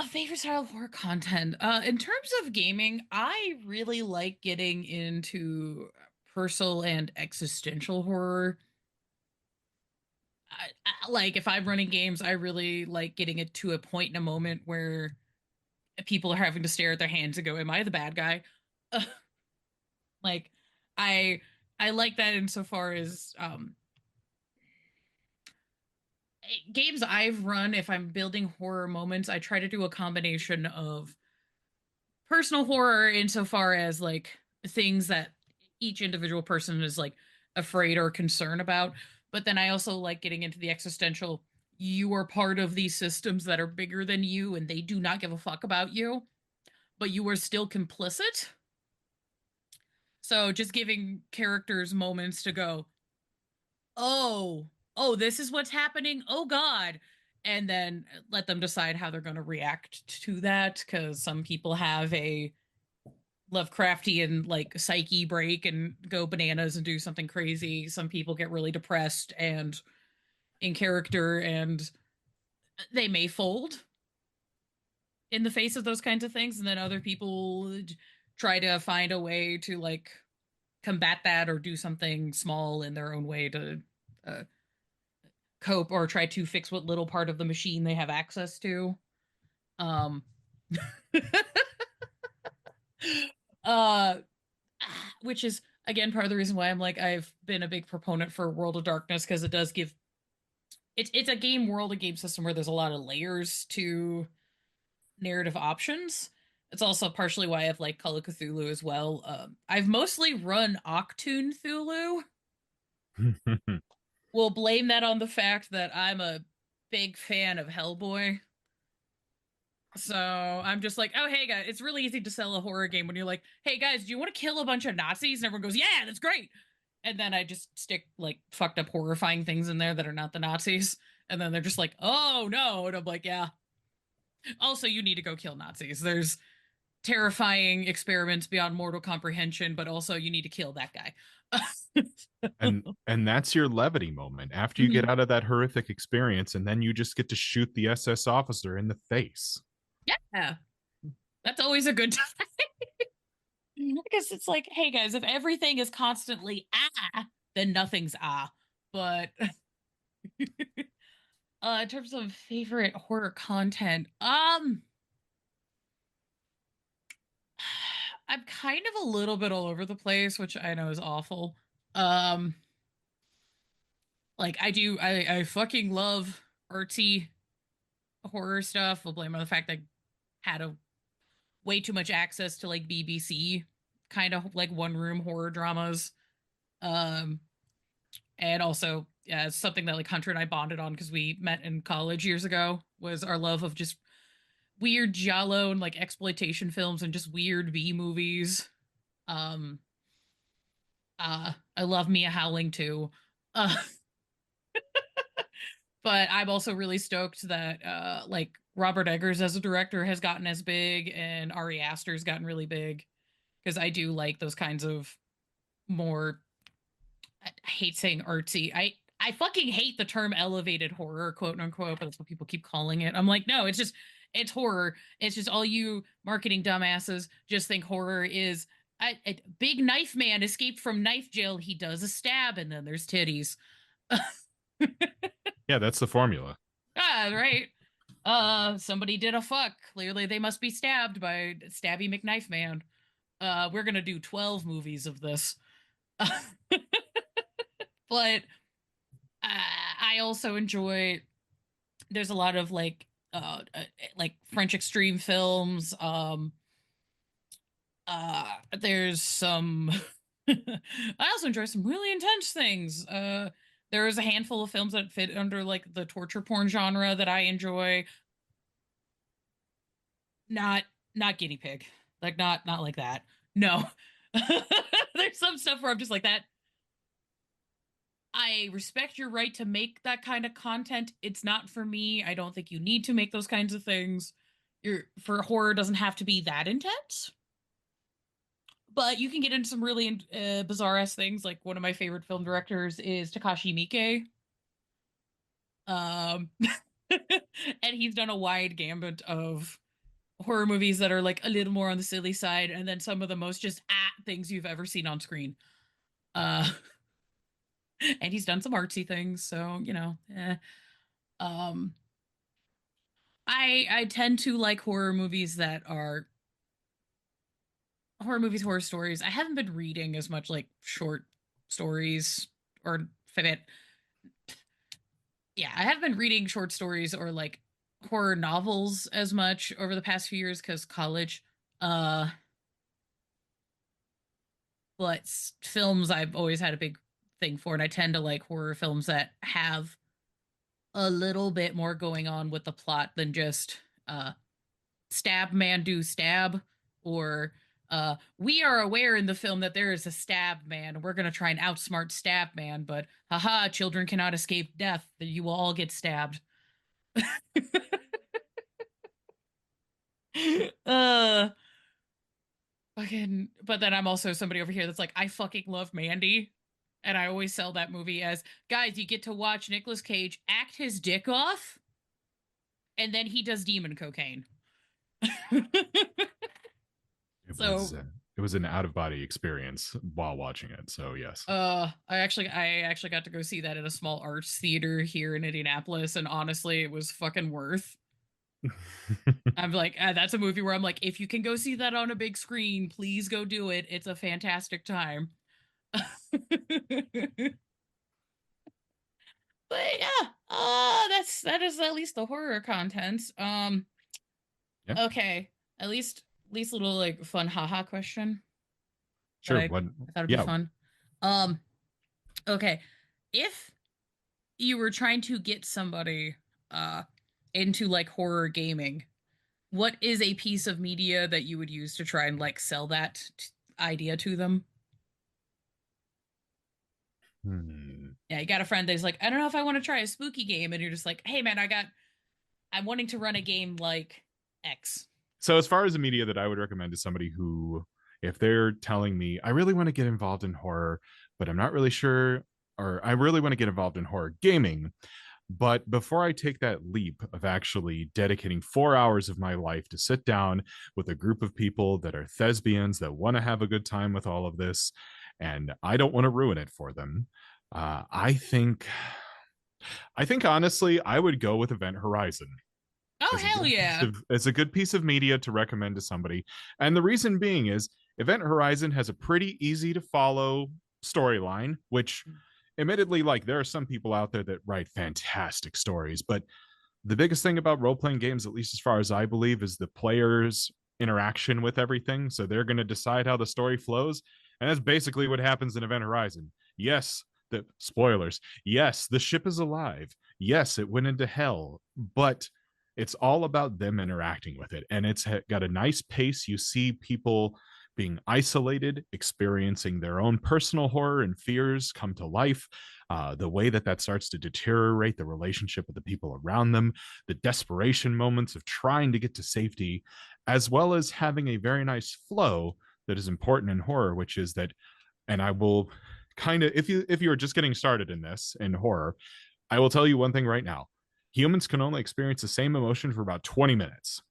Favorite style of horror content. In terms of gaming, I really like getting into personal and existential horror. Like if I'm running games, I really like getting it to a point in a moment where people are having to stare at their hands and go, "Am I the bad guy?" Like, I I like that insofar as games I've run. If I'm building horror moments, I try to do a combination of personal horror insofar as like things that each individual person is like afraid or concerned about, but then I also like getting into the existential. You are part of these systems that are bigger than you, and they do not give a fuck about you, but you are still complicit. So just giving characters moments to go, oh, oh, this is what's happening. Oh God. And then let them decide how they're going to react to that. Cause some people have a Lovecraftian like psyche break and go bananas and do something crazy. Some people get really depressed and in character and they may fold in the face of those kinds of things. And then other people try to find a way to like combat that or do something small in their own way to uh, cope or try to fix what little part of the machine they have access to. Um, uh, which is again part of the reason why I'm like I've been a big proponent for World of Darkness because it does give it's a game world, a game system where there's a lot of layers to narrative options. It's also partially why I've liked Call of Cthulhu as well. I've mostly run Octoon Cthulhu. We'll blame that on the fact that I'm a big fan of Hellboy. So I'm just like, oh, hey, guys, it's really easy to sell a horror game when you're like, hey, guys, do you want to kill a bunch of Nazis? And everyone goes, yeah, that's great. And then I just stick like fucked up, horrifying things in there that are not the Nazis. And then they're just like, oh, no. And I'm like, yeah. Also, you need to go kill Nazis. There's terrifying experiments beyond mortal comprehension, but also you need to kill that guy. And that's your levity moment after you get out of that horrific experience, and then you just get to shoot the SS officer in the face. Yeah, that's always a good time. Because it's like, hey guys, if everything is constantly then nothing's But in terms of favorite horror content, I'm kind of a little bit all over the place, which I know is awful. Um, like I fucking love artsy horror stuff. We'll blame on the fact that I had a way too much access to like BBC kind of like one room horror dramas. Um, and also yeah, it's something that like Hunter and I bonded on because we met in college years ago was our love of just weird giallo and like exploitation films and just weird B movies. Um, I love Mia Howling too. Uh, but I'm also really stoked that like Robert Eggers as a director has gotten as big and Ari Aster's gotten really big because I do like those kinds of more I hate saying artsy. I fucking hate the term elevated horror, quote unquote, but that's what people keep calling it. I'm like, no, it's horror. It's just all you marketing dumbasses just think horror is a big knife man escaped from knife jail. He does a stab and then there's titties. Yeah, that's the formula. Ah, right. Somebody did a fuck. Clearly they must be stabbed by Stabby McKnife Man. We're gonna do 12 movies of this. But I also enjoy. There's a lot of like French extreme films. There's some. I also enjoy some really intense things. There's a handful of films that fit under like the torture porn genre that I enjoy. Not not guinea pig, like not like that. No, there's some stuff where I'm just like that. I respect your right to make that kind of content. It's not for me. I don't think you need to make those kinds of things. Your for horror doesn't have to be that intense, but you can get into some really bizarre ass things. Like one of my favorite film directors is Takashi Miike. Um, and he's done a wide gambit of horror movies that are like a little more on the silly side, and then some of the most just things you've ever seen on screen. Uh, and he's done some artsy things, so you know. Um, I tend to like horror movies that are horror movies, horror stories. I haven't been reading as much like short stories or fit. Yeah, I haven't been reading short stories or like horror novels as much over the past few years because college. Uh, but films I've always had a big thing for, and I tend to like horror films that have a little bit more going on with the plot than just stab man do stab or we are aware in the film that there is a stab man. We're going to try and outsmart stab man, but haha, children cannot escape death. You will all get stabbed. uh fucking but then I'm also somebody over here that's like I fucking love Mandy, and I always sell that movie as, guys, you get to watch Nicolas Cage act his dick off and then he does demon cocaine. It So was it was an out of body experience while watching it. So yes. I actually got to go see that at a small arts theater here in Indianapolis, and honestly it was fucking worth. I'm like, that's a movie where I'm like, if you can go see that on a big screen, please go do it. It's a fantastic time. But yeah, that is at least the horror content. Yeah. Okay, at least a little like fun haha question that Sure. I What? thought would be Yeah. fun. Um, okay, if you were trying to get somebody into like horror gaming, what is a piece of media that you would use to try and like sell that idea to them? Yeah, you got a friend that's like, I don't know if I want to try a spooky game, and you're just like, hey man, I'm wanting to run a game like X. So as far as a media that I would recommend to somebody who, if they're telling me I really want to get involved in horror, but I'm not really sure, or I really want to get involved in horror gaming, but before I take that leap of actually dedicating 4 hours of my life to sit down with a group of people that are thespians that want to have a good time with all of this, and I don't want to ruin it for them, I think honestly, I would go with Event Horizon. Oh hell yeah! It's a good piece of media to recommend to somebody. And the reason being is Event Horizon has a pretty easy to follow storyline, which admittedly, like there are some people out there that write fantastic stories, but the biggest thing about role-playing games, at least as far as I believe, is the players' interaction with everything. So they're going to decide how the story flows. And that's basically what happens in Event Horizon. Yes, the spoilers. Yes, the ship is alive. Yes, it went into hell, but it's all about them interacting with it, and it's got a nice pace. You see people being isolated, experiencing their own personal horror and fears come to life, the way that that starts to deteriorate the relationship with the people around them, the desperation moments of trying to get to safety, as well as having a very nice flow that is important in horror, which is that, and I will kind of, if you are just getting started in this in horror, I will tell you one thing right now: humans can only experience the same emotion for about 20 minutes.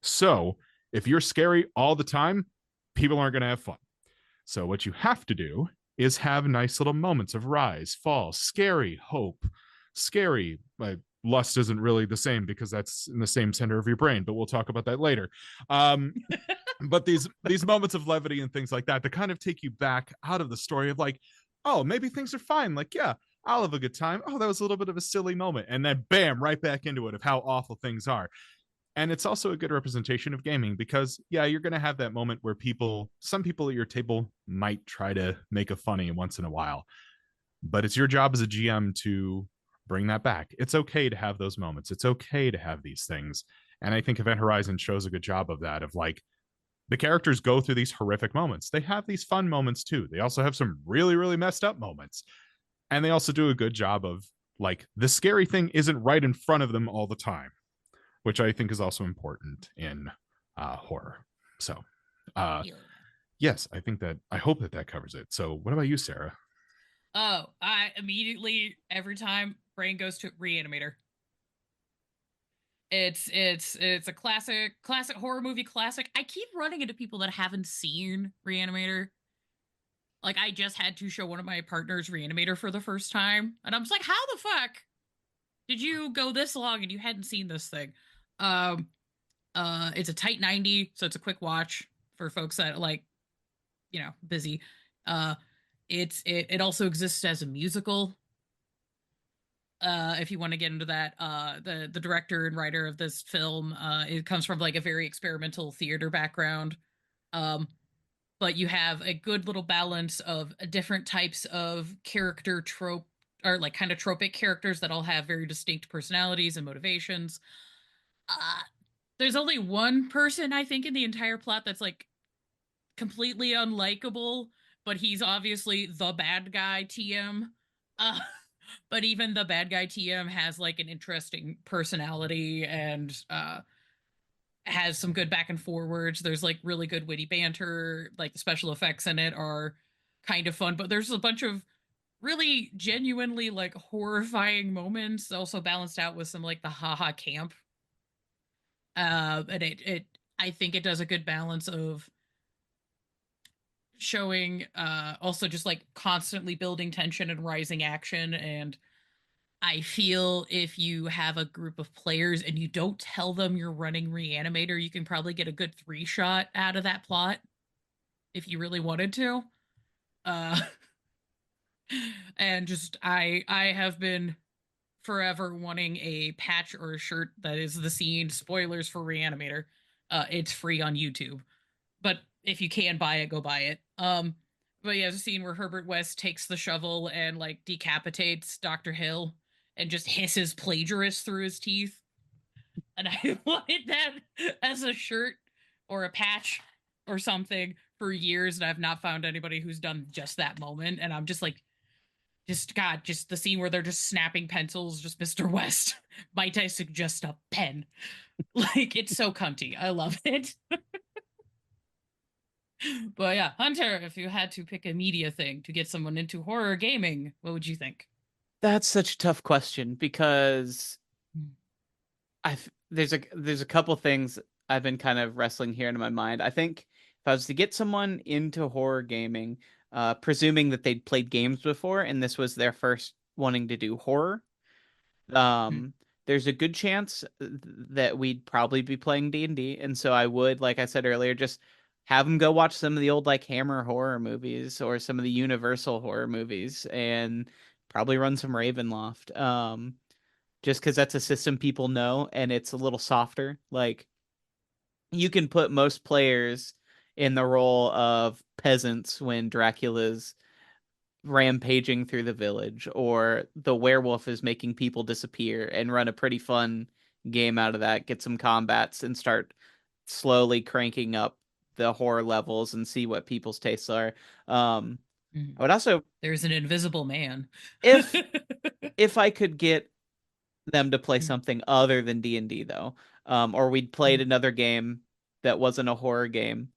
So if you're scary all the time, people aren't going to have fun. So what you have to do is have nice little moments of rise, fall, scary, hope, scary. Lust isn't really the same because that's in the same center of your brain, but we'll talk about that later. But these moments of levity and things like that to kind of take you back out of the story of like, oh, maybe things are fine. Like, yeah, I'll have a good time. Oh, that was a little bit of a silly moment. And then bam, right back into it of how awful things are. And it's also a good representation of gaming because, yeah, you're going to have that moment where some people at your table might try to make a funny once in a while, but it's your job as a GM to bring that back. It's okay to have those moments. It's okay to have these things. And I think Event Horizon shows a good job of that, of like, the characters go through these horrific moments. They have these fun moments too. They also have some really, really messed up moments. And they also do a good job of like, the scary thing isn't right in front of them all the time, which I think is also important in horror. So, yes, I hope that covers it. So, what about you, Sarah? Oh, I immediately, every time, brain goes to Reanimator. It's a classic horror movie classic. I keep running into people that haven't seen Reanimator. Like, I just had to show one of my partners Reanimator for the first time, and I'm just like, how the fuck did you go this long and you hadn't seen this thing? It's a tight 90, so it's a quick watch for folks that like, busy. It also exists as a musical. If you want to get into that, the director and writer of this film, it comes from like a very experimental theater background. But you have a good little balance of different types of character trope, or like kind of tropic characters that all have very distinct personalities and motivations. Uh, there's only one person I think in the entire plot that's like completely unlikable, but he's obviously the bad guy TM. Uh, but even the bad guy TM has like an interesting personality and has some good back and forwards. There's like really good witty banter. Like the special effects in it are kind of fun, but there's a bunch of really genuinely like horrifying moments, also balanced out with some like the haha camp. And it I think it does a good balance of showing also just like constantly building tension and rising action. And I feel if you have a group of players and you don't tell them you're running Reanimator, you can probably get a good 3-shot out of that plot if you really wanted to. Uh and just I have been forever wanting a patch or a shirt that is the scene. Spoilers for Reanimator. It's free on YouTube, but if you can buy it, go buy it. But yeah, there's a scene where Herbert West takes the shovel and like decapitates Dr. Hill and just hisses plagiarist through his teeth. And I wanted that as a shirt or a patch or something for years, and I've not found anybody who's done just that moment. And I'm just like, just the scene where they're just snapping pencils, just Mr. West. Might I suggest a pen? Like, it's so cunty. I love it. But yeah, Hunter, if you had to pick a media thing to get someone into horror gaming, what would you think? That's such a tough question because there's a couple things I've been kind of wrestling here in my mind. I think if I was to get someone into horror gaming, presuming that they'd played games before and this was their first wanting to do horror, there's a good chance that we'd probably be playing D&D. And so I would, like I said earlier, just have them go watch some of the old like Hammer horror movies or some of the Universal horror movies and probably run some Ravenloft. Just because that's a system people know and it's a little softer. Like you can put most players in the role of peasants when Dracula's rampaging through the village, or the werewolf is making people disappear, and run a pretty fun game out of that. Get some combats and start slowly cranking up the horror levels and see what people's tastes are. Mhm. I would also, There's an invisible man. if I could get them to play Mm. something other than D&D though, or we'd played Mhm. another game that wasn't a horror game,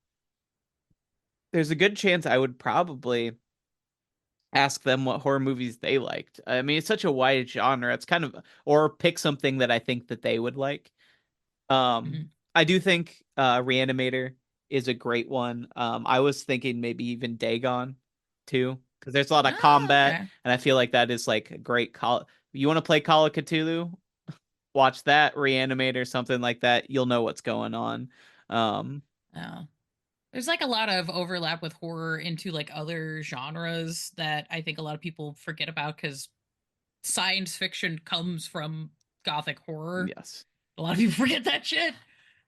there's a good chance I would probably ask them what horror movies they liked. I mean, it's such a wide genre. It's kind of, or pick something that I think that they would like. Mhm. I do think Reanimator is a great one. I was thinking maybe even Dagon too, because there's a lot of Oh, combat, okay. and I feel like that is like a great call. You want to play Call of Cthulhu? Watch that, Reanimator, something like that. You'll know what's going on. Oh. There's like a lot of overlap with horror into like other genres that I think a lot of people forget about because science fiction comes from gothic horror. Yes. A lot of people forget that shit.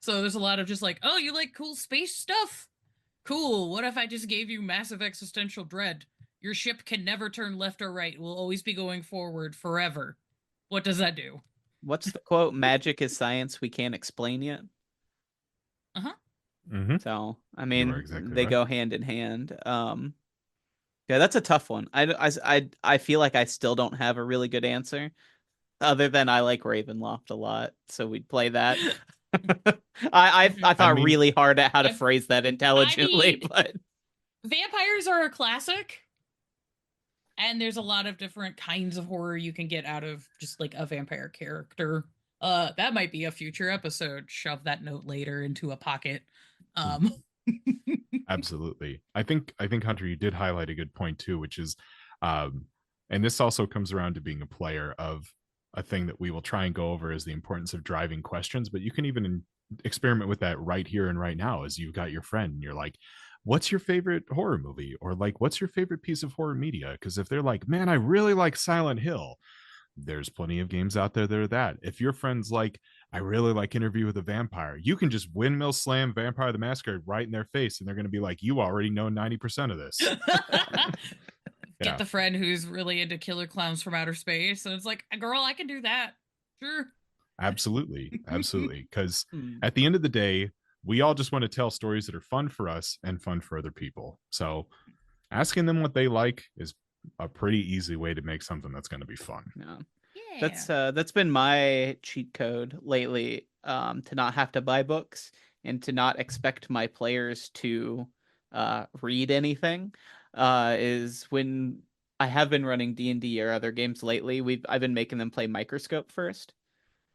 So there's a lot of just like, oh, you like cool space stuff? Cool. What if I just gave you massive existential dread? Your ship can never turn left or right. It will always be going forward forever. What does that do? What's the quote? Magic is science we can't explain yet. Uh-huh. Mm-hmm. So, I You are mean, exactly they right. go hand in hand. Yeah, that's a tough one. I feel like I still don't have a really good answer other than I like Ravenloft a lot, so we'd play that. I I thought mean, really hard at how to I phrase that intelligently, mean, but vampires are a classic. And there's a lot of different kinds of horror you can get out of just like a vampire character. That might be a future episode. Shove that note later into a pocket. Um absolutely. I think Hunter, you did highlight a good point too, which is and this also comes around to being a player of a thing that we will try and go over is the importance of driving questions, but you can even experiment with that right here and right now as you've got your friend and you're like, what's your favorite horror movie, or like what's your favorite piece of horror media? Because if they're like, man, I really like Silent Hill, there's plenty of games out there that are that. If your friend's like, I really like Interview with a Vampire, you can just windmill slam Vampire the Masquerade right in their face, and they're going to be like, you already know 90% of this. get Yeah, the friend who's really into killer clowns from outer space. And it's like, girl, I can do that. Sure. absolutely. Absolutely. Because hmm, at the end of the day, we all just want to tell stories that are fun for us and fun for other people. So asking them what they like is a pretty easy way to make something that's going to be fun. no. Yeah. That's been my cheat code lately, to not have to buy books and to not expect my players to read anything. Is when I have been running D&D or other games lately, I've been making them play Microscope first.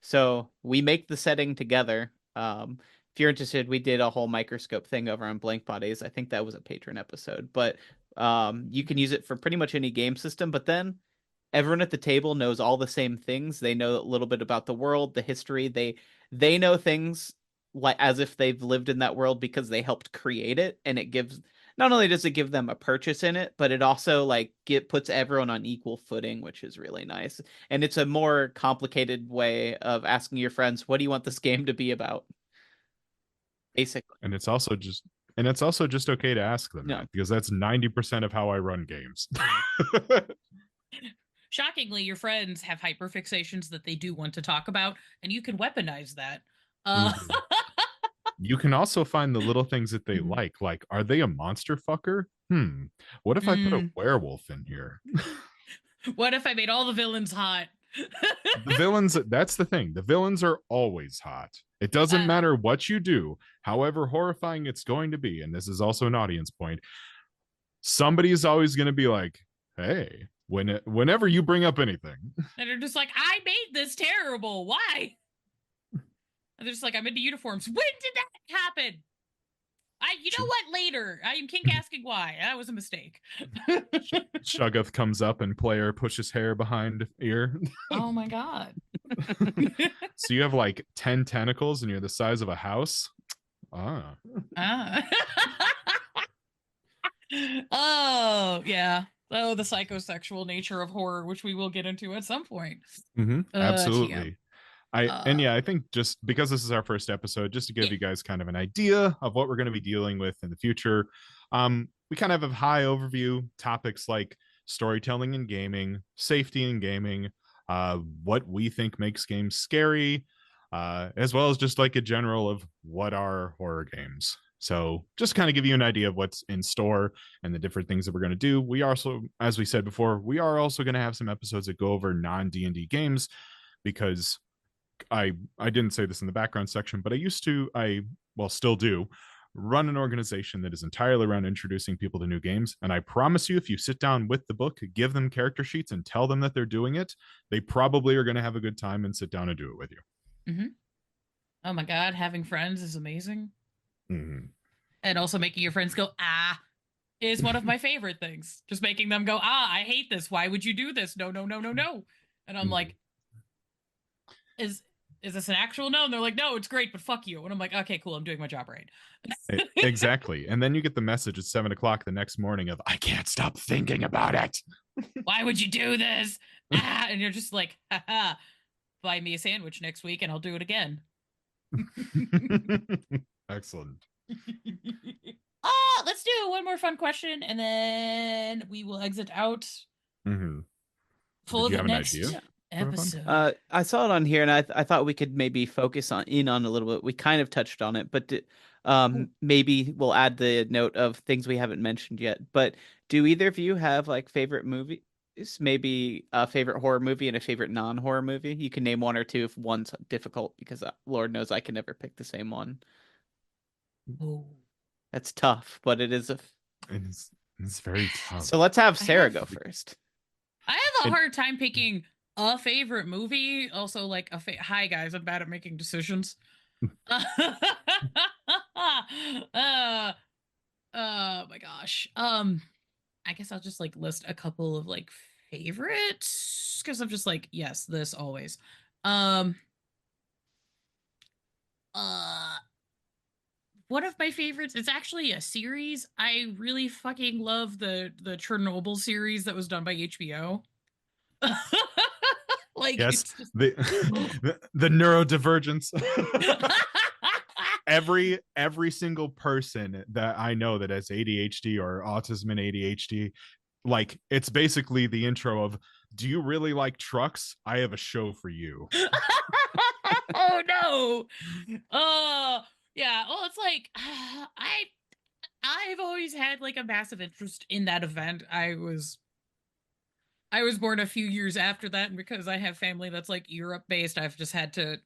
So we make the setting together. If you're interested, we did a whole Microscope thing over on Blank Bodies. I think that was a patron episode, but you can use it for pretty much any game system. But then everyone at the table knows all the same things. They know a little bit about the world, the history. They know things like as if they've lived in that world because they helped create it, and it gives, not only does it give them a purchase in it, but it also like puts everyone on equal footing, which is really nice. And it's a more complicated way of asking your friends, what do you want this game to be about? Basically. And it's also just okay to ask them No. that, because that's 90% of how I run games. Shockingly, your friends have hyperfixations that they do want to talk about, and you can weaponize that. Mhm. You can also find the little things that they Mhm. like, are they a monster fucker? What if I put a Mm. werewolf in here? What if I made all the villains hot? The villains, that's the thing. The villains are always hot. It doesn't uh, matter what you do, however horrifying it's going to be. And this is also an audience point. Somebody is always going to be like, hey, whenever you bring up anything, and they're just like, I made this terrible. Why? And they're just like, I'm into uniforms. When did that happen? You know what? Later. I am kink asking why. That was a mistake. Shuggoth comes up and player pushes hair behind ear. Oh my god. So you have like 10 tentacles and you're the size of a house. Ah. Ah. Oh yeah. Oh, the psychosexual nature of horror, which we will get into at some point. Absolutely. TM. I think just because this is our first episode, just to give Yeah. you guys kind of an idea of what we're going to be dealing with in the future, we kind of have a high overview topics like storytelling in gaming, safety in gaming, what we think makes games scary, as well as just like a general of what are horror games. So just kind of give you an idea of what's in store and the different things that we're going to do. We also, as we said before, we are also going to have some episodes that go over non-D&D games, because I didn't say this in the background section, but I still do run an organization that is entirely around introducing people to new games. And I promise you, if you sit down with the book, give them character sheets and tell them that they're doing it, they probably are going to have a good time and sit down and do it with you. Mm-hmm. Oh my God, having friends is amazing. Mm-hmm. And also making your friends go, is one of my favorite things. Just making them go, I hate this. Why would you do this? No, no, no, no, no. And I'm like, is this an actual no? And they're like, no, it's great, but fuck you. And I'm like, okay, cool. I'm doing my job right. Exactly. And then you get the message at 7:00 the next morning of, I can't stop thinking about it. Why would you do this? And you're just like, haha, buy me a sandwich next week and I'll do it again. Excellent. Let's do one more fun question and then we will exit out for the next episode. I saw it on here and I thought we could maybe focus on a little bit. We kind of touched on it, but maybe we'll add the note of things we haven't mentioned yet. But do either of you have like favorite movies? Maybe a favorite horror movie and a favorite non-horror movie? You can name one or two if one's difficult, because Lord knows I can never pick the same one. Oh, that's tough, but it is it's very tough. So let's have Sarah go first. I have a hard time picking a favorite movie. Also, like hi guys, I'm bad at making decisions. Oh my gosh. I guess I'll just like list a couple of like favorites, because I'm just like, yes, this always. One of my favorites, it's actually a series. I really fucking love the Chernobyl series that was done by HBO. Like, yes, just... the neurodivergence. Every single person that I know that has ADHD or autism and ADHD, like, it's basically the intro of, do you really like trucks? I have a show for you. Oh no. Yeah, well, it's like I've always had like a massive interest in that event. I was born a few years after that, and because I have family that's like Europe based, I've just had to,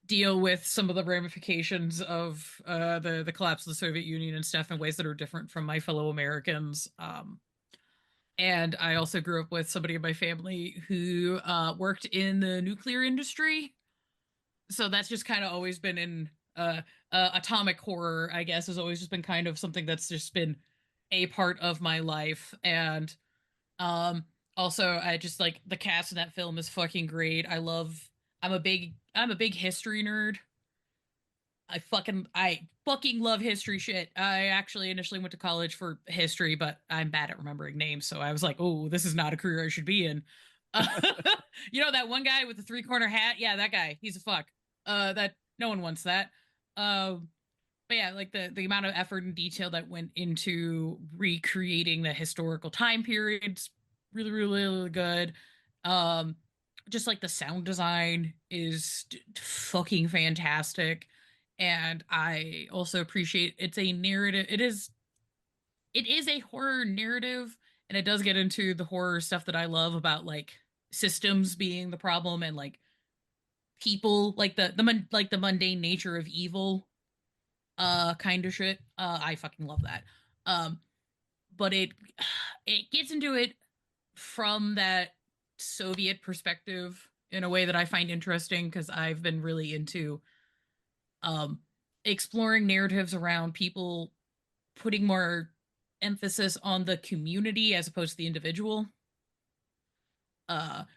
deal with some of the ramifications of the collapse of the Soviet Union and stuff in ways that are different from my fellow Americans. And I also grew up with somebody in my family who worked in the nuclear industry. So that's just kind of always been in atomic horror, I guess, has always just been kind of something that's just been a part of my life. And also, I just like the cast in that film is fucking great. I'm a big history nerd. I fucking love history shit. I actually initially went to college for history, but I'm bad at remembering names, so I was like, oh, this is not a career I should be in. That one guy with the 3-corner hat? Yeah, that guy. He's a fuck. That no one wants that. But yeah, like the amount of effort and detail that went into recreating the historical time periods, really, really, really good. Just like the sound design is fucking fantastic. And I also appreciate it's a narrative. It is a horror narrative, and it does get into the horror stuff that I love about like systems being the problem and like people, like the mundane nature of evil kind of shit. I fucking love that. But it gets into it from that Soviet perspective in a way that I find interesting, because I've been really into exploring narratives around people putting more emphasis on the community as opposed to the individual.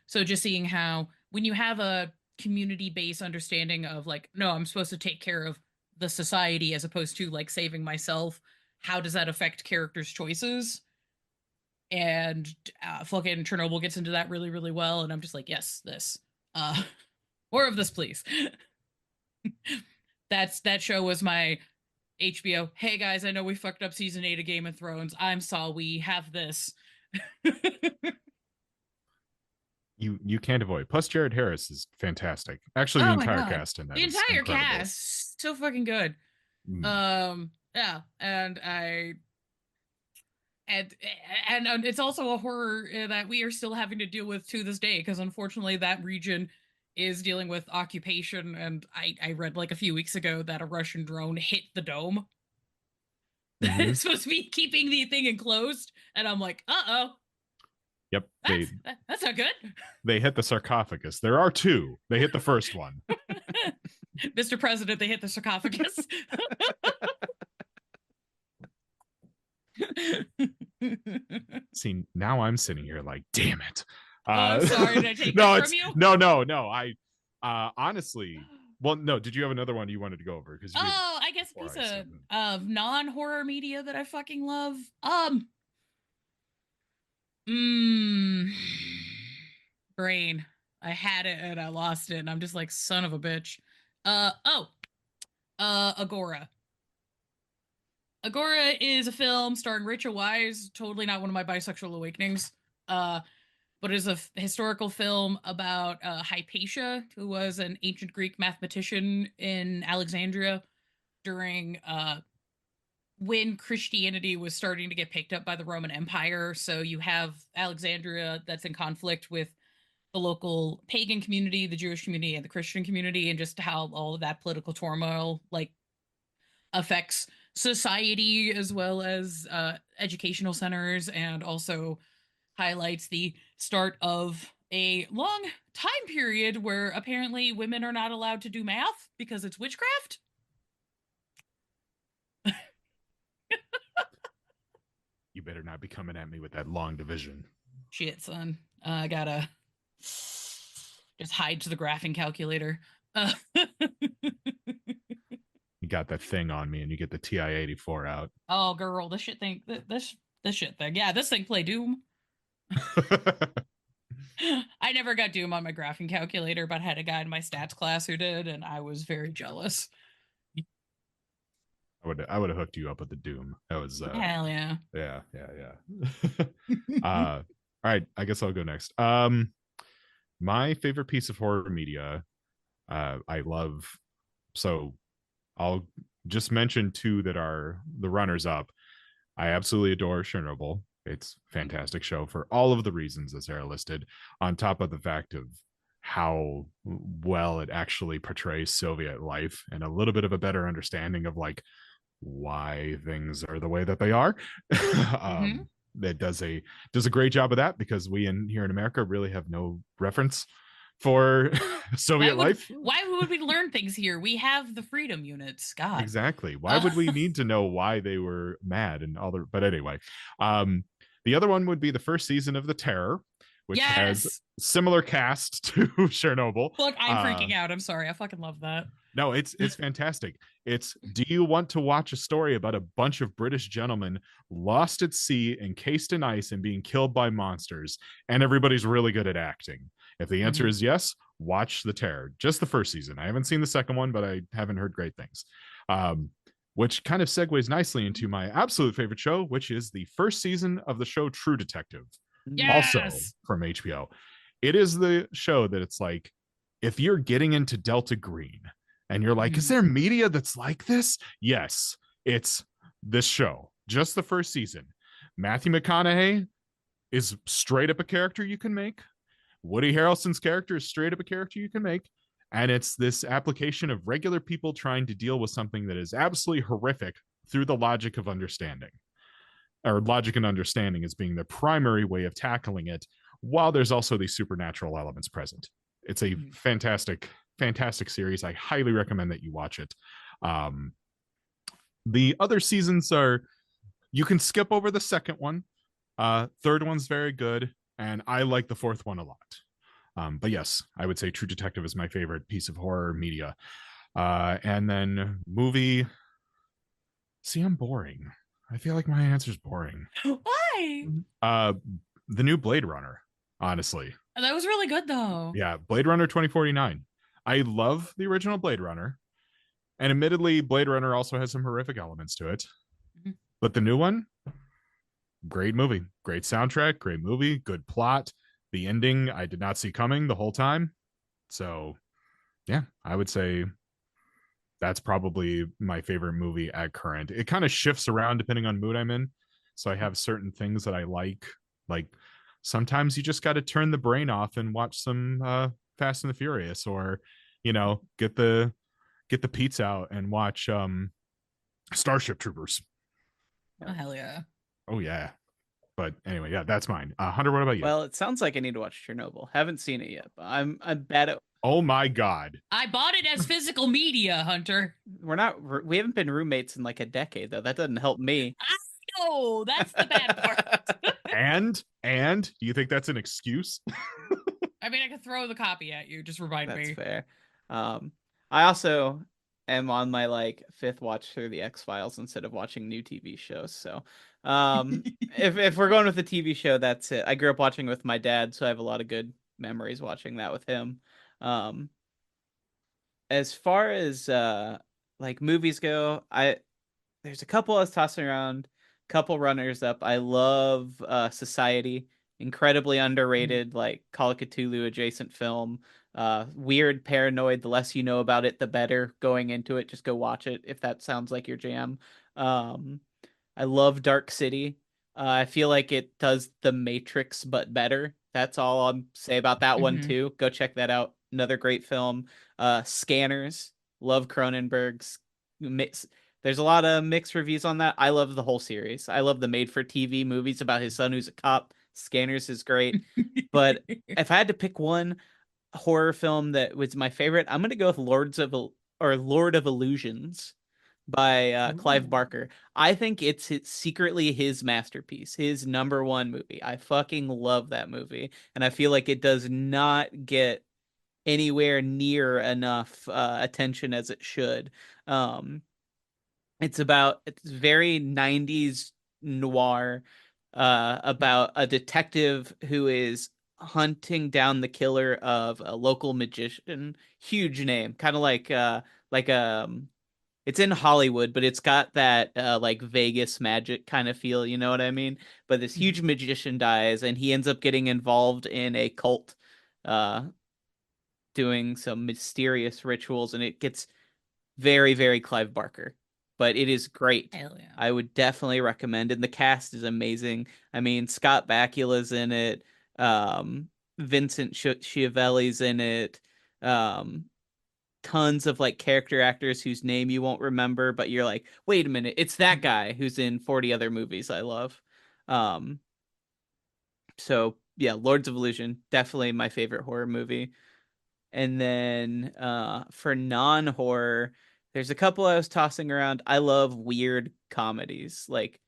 So just seeing how when you have a community-based understanding of like, no, I'm supposed to take care of the society as opposed to like saving myself, how does that affect characters' choices? And fucking Chernobyl gets into that really, really well, and I'm just like, yes, this. More of this, please. That show was my HBO. Hey guys, I know we fucked up season 8 of Game of Thrones. I'm sorry, we have this. You can't avoid. Plus, Jared Harris is fantastic. Actually, the entire cast in that. The entire cast, so fucking good. Yeah, and and it's also a horror that we are still having to deal with to this day, because unfortunately that region is dealing with occupation. And I read like a few weeks ago that a Russian drone hit the dome. Mhm. It's supposed to be keeping the thing enclosed, and I'm like, uh-oh, Yep, that's not good. they hit the sarcophagus. There are two. They hit the first one. Mr. President, they hit the sarcophagus. See, now I'm sitting here like, damn it. Oh, I'm sorry. Did I take No, that from you? no. I honestly, well, no. Did you have another one you wanted to go over? Because Oh, I guess a piece of non-horror media that I fucking love. Mm, brain. I had it and I lost it, and I'm just like, son of a bitch. Agora. Agora is a film starring Rachel Weisz. Totally not one of my bisexual awakenings. But it is a historical film about Hypatia, who was an ancient Greek mathematician in Alexandria during when Christianity was starting to get picked up by the Roman Empire. So you have Alexandria that's in conflict with the local pagan community, the Jewish community, and the Christian community, and just how all of that political turmoil like affects society as well as educational centers, and also highlights the start of a long time period where apparently women are not allowed to do math because it's witchcraft. You better not be coming at me with that long division. Shit, son. I gotta just hide to the graphing calculator. You got that thing on me, and you get the TI-84 out. Oh, girl, this shit thing. This shit thing. Yeah, this thing play Doom. I never got Doom on my graphing calculator, but I had a guy in my stats class who did, and I was very jealous. I would have hooked you up with the Doom. That was hell yeah. Yeah. All right, I guess I'll go next. My favorite piece of horror media, I love. So I'll just mention two that are the runners up. I absolutely adore Chernobyl. It's a fantastic show for all of the reasons that Sarah listed, on top of the fact of how well it actually portrays Soviet life and a little bit of a better understanding of like why things are the way that they are. That does a great job of that, because we here in America really have no reference for Soviet life. Why would we learn things here? We have the freedom units. God. Exactly. Why would we need to know why they were mad and all the, but anyway. The other one would be the first season of The Terror, which has similar cast to Chernobyl. Look, I'm freaking out. I'm sorry. I fucking love that. No, it's fantastic. It's, do you want to watch a story about a bunch of British gentlemen lost at sea, encased in ice, and being killed by monsters, and everybody's really good at acting? If the answer is yes, watch The Terror. Just the first season. I haven't seen the second one, but I haven't heard great things. Which kind of segues nicely into my absolute favorite show, which is the first season of the show True Detective. Yes! Also from HBO. It is the show that it's like, if you're getting into Delta Green and you're like, is there media that's like this? Yes, it's this show. Just the first season. Matthew McConaughey is straight up a character you can make. Woody Harrelson's character is straight up a character you can make. And it's this application of regular people trying to deal with something that is absolutely horrific through the logic of understanding. Or logic and understanding as being the primary way of tackling it, while there's also these supernatural elements present. It's a fantastic series. I highly recommend that you watch it. The other seasons are, you can skip over the second one. Third one's very good, and I like the fourth one a lot. But yes, I would say True Detective is my favorite piece of horror media. And then movie. See, I'm boring. I feel like my answer's boring. Why? The new Blade Runner, honestly. That was really good, though. Yeah, Blade Runner 2049. I love the original Blade Runner. And admittedly, Blade Runner also has some horrific elements to it. But the new one, great movie. Great soundtrack, great movie, good plot. The ending, I did not see coming the whole time. So, yeah, I would say that's probably my favorite movie at current. It kind of shifts around depending on mood I'm in. So I have certain things that I like. Like sometimes you just got to turn the brain off and watch some Fast and the Furious, or get the pizza out and watch Starship Troopers. Oh hell yeah. Oh yeah. But anyway, yeah, that's mine. Hunter, what about you? Well, it sounds like I need to watch Chernobyl. Haven't seen it yet, but I'm bad at. Oh my god. I bought it as physical media, Hunter. We haven't been roommates in like a decade though. That doesn't help me. I know that's the bad part. And do you think that's an excuse? I mean, I could throw the copy at you. Just remind That's me. fair. I also am on my like fifth watch through the X-Files instead of watching new TV shows. So, if we're going with the TV show, that's it. I grew up watching with my dad, so I have a lot of good memories watching that with him. As far as like movies go, there's a couple I was tossing around, couple runners up. I love Society, incredibly underrated, like Call of Cthulhu adjacent film. Weird, paranoid. The less you know about it, the better. Going into it, just go watch it if that sounds like your jam. I love Dark City. I feel like it does The Matrix but better. That's all I'll say about that one too. Go check that out. Another great film. Scanners. Love Cronenberg's. There's a lot of mixed reviews on that. I love the whole series. I love the made-for-TV movies about his son who's a cop. Scanners is great. But if I had to pick one horror film that was my favorite, I'm gonna go with Lord of Illusions by Clive Barker. I think it's secretly his masterpiece, his number one movie. I fucking love that movie, and I feel like it does not get anywhere near enough attention as it should. It's very 90s noir, about a detective who is hunting down the killer of a local magician. Huge name, kind of like it's in Hollywood, but it's got that like Vegas magic kind of feel, you know what I mean? But this huge magician dies, and he ends up getting involved in a cult, doing some mysterious rituals, and it gets very, very Clive Barker. But it is great. Hell yeah. I would definitely recommend it. And the cast is amazing. I mean, Scott Bakula's in it. Vincent Schiavelli's in it. Tons of like character actors whose name you won't remember, but you're like, wait a minute, it's that guy who's in 40 other movies I love. So yeah, Lords of Illusion, definitely my favorite horror movie. And then for non-horror, there's a couple I was tossing around. I love weird comedies, like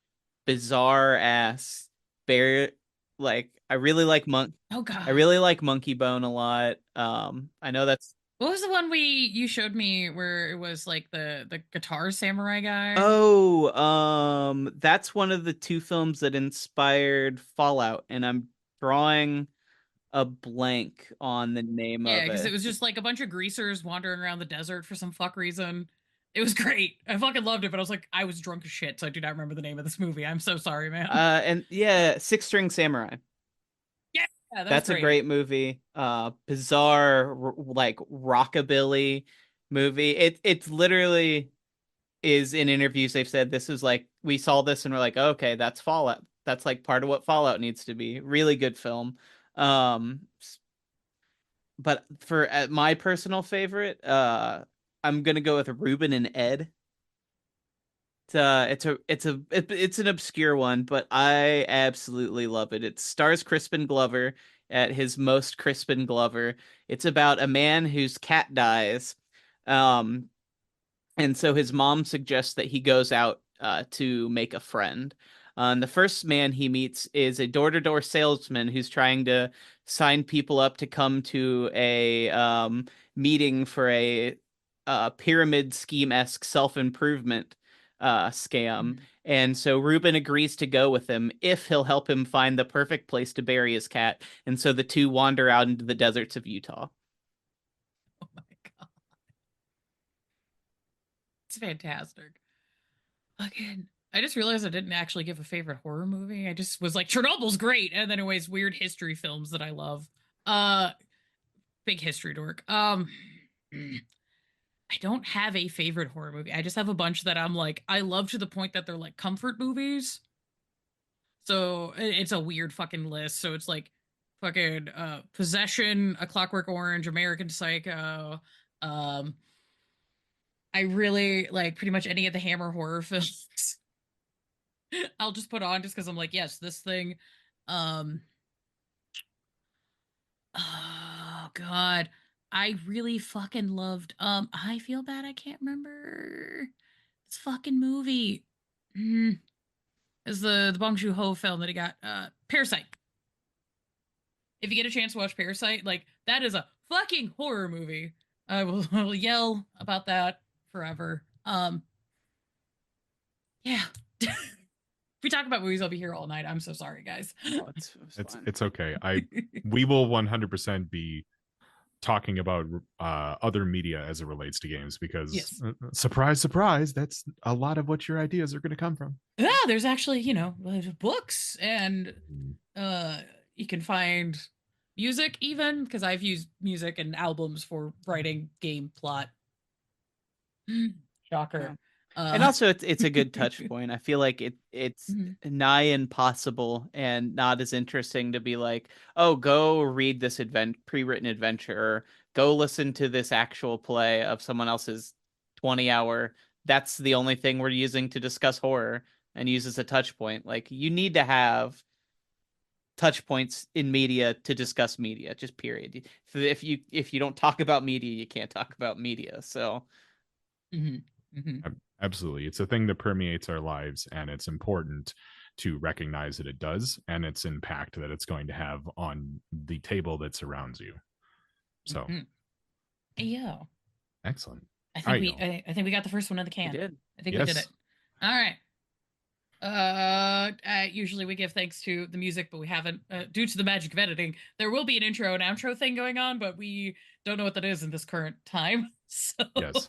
bizarre ass bear. Like I really like Oh god. I really like Monkey Bone a lot. I know that's. What was the one you showed me where it was like the guitar samurai guy? Oh, that's one of the two films that inspired Fallout, and I'm drawing a blank on the name Yeah, of because it. it was just like a bunch of greasers wandering around the desert for some fuck reason. It was great. I fucking loved it, but I was like, I was drunk as shit, so I do not remember the name of this movie. I'm so sorry, man. And yeah, Six String Samurai. Yeah, That's a great movie. Bizarre, like rockabilly movie. It's literally is in interviews they've said this is like we saw this and we're like, okay, that's Fallout. That's like part of what Fallout needs to be. Really good film. But for my personal favorite, I'm gonna go with Ruben and Ed. It's an obscure one, but I absolutely love it. It stars Crispin Glover at his most Crispin Glover. It's about a man whose cat dies, and so his mom suggests that he goes out to make a friend. And the first man he meets is a door-to-door salesman who's trying to sign people up to come to a meeting for a pyramid scheme-esque self-improvement scam. And so Ruben agrees to go with him if he'll help him find the perfect place to bury his cat. And so the two wander out into the deserts of Utah. Oh my god. It's fantastic. Again, I just realized I didn't actually give a favorite horror movie. I just was like, Chernobyl's great, and then always weird history films that I love. Big history dork. I I don't have a favorite horror movie. I just have a bunch that I'm like, I love to the point that they're like comfort movies. So it's a weird fucking list. So it's like fucking Possession, A Clockwork Orange, American Psycho. Um, I really like pretty much any of the Hammer horror films. I'll just put on just because I'm like, yes, this thing. Um, oh God, I really fucking loved. I feel bad. I can't remember this fucking movie. Mm, is the Bong Joon Ho film that he got? Parasite. If you get a chance to watch Parasite, like that is a fucking horror movie. I will yell about that forever. Yeah. If we talk about movies, I'll be here all night. I'm so sorry, guys. No, it's fine. It's okay. We will 100% be talking about other media as it relates to games because Yes. Surprise, surprise, that's a lot of what your ideas are going to come from. Yeah, there's actually, there's books and you can find music even because I've used music and albums for writing game plot. Shocker. And also it's a good touch point. I feel like it's Mhm. nigh impossible and not as interesting to be like, oh, go read this pre-written adventure, or go listen to this actual play of someone else's 20-hour. That's the only thing we're using to discuss horror and use as a touch point. Like, you need to have touch points in media to discuss media, just period. If you don't talk about media, you can't talk about media. So Absolutely. It's a thing that permeates our lives, and it's important to recognize that it does and its impact that it's going to have on the table that surrounds you. So, yeah. Excellent. I think I think we got the first one in the can. we did. I think we did it. All right. Usually we give thanks to the music, but we haven't, due to the magic of editing. There will be an intro and outro thing going on, but we don't know what that is in this current time. So Yes.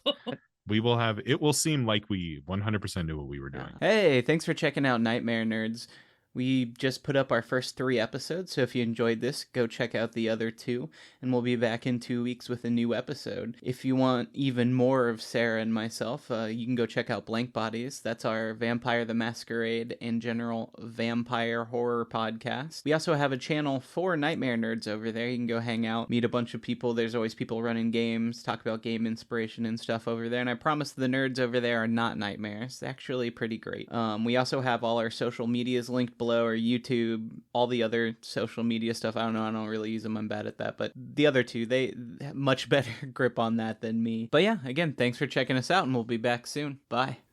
We will have, it will seem like we 100% knew what we were doing. Hey, thanks for checking out Nightmare Nerds. We just put up our first 3 episodes, so if you enjoyed this, go check out the other 2, and we'll be back in 2 weeks with a new episode. If you want even more of Sarah and myself, you can go check out Blank Bodies. That's our Vampire the Masquerade and general vampire horror podcast. We also have a channel for Nightmare Nerds over there. You can go hang out, meet a bunch of people. There's always people running games, talk about game inspiration and stuff over there, and I promise the nerds over there are not nightmares. It's actually pretty great. We also have all our social medias linked below, or YouTube, all the other social media stuff. I don't really use them. I'm bad at that. But the other 2, they have much better grip on that than me. But yeah, again, thanks for checking us out, and we'll be back soon. Bye.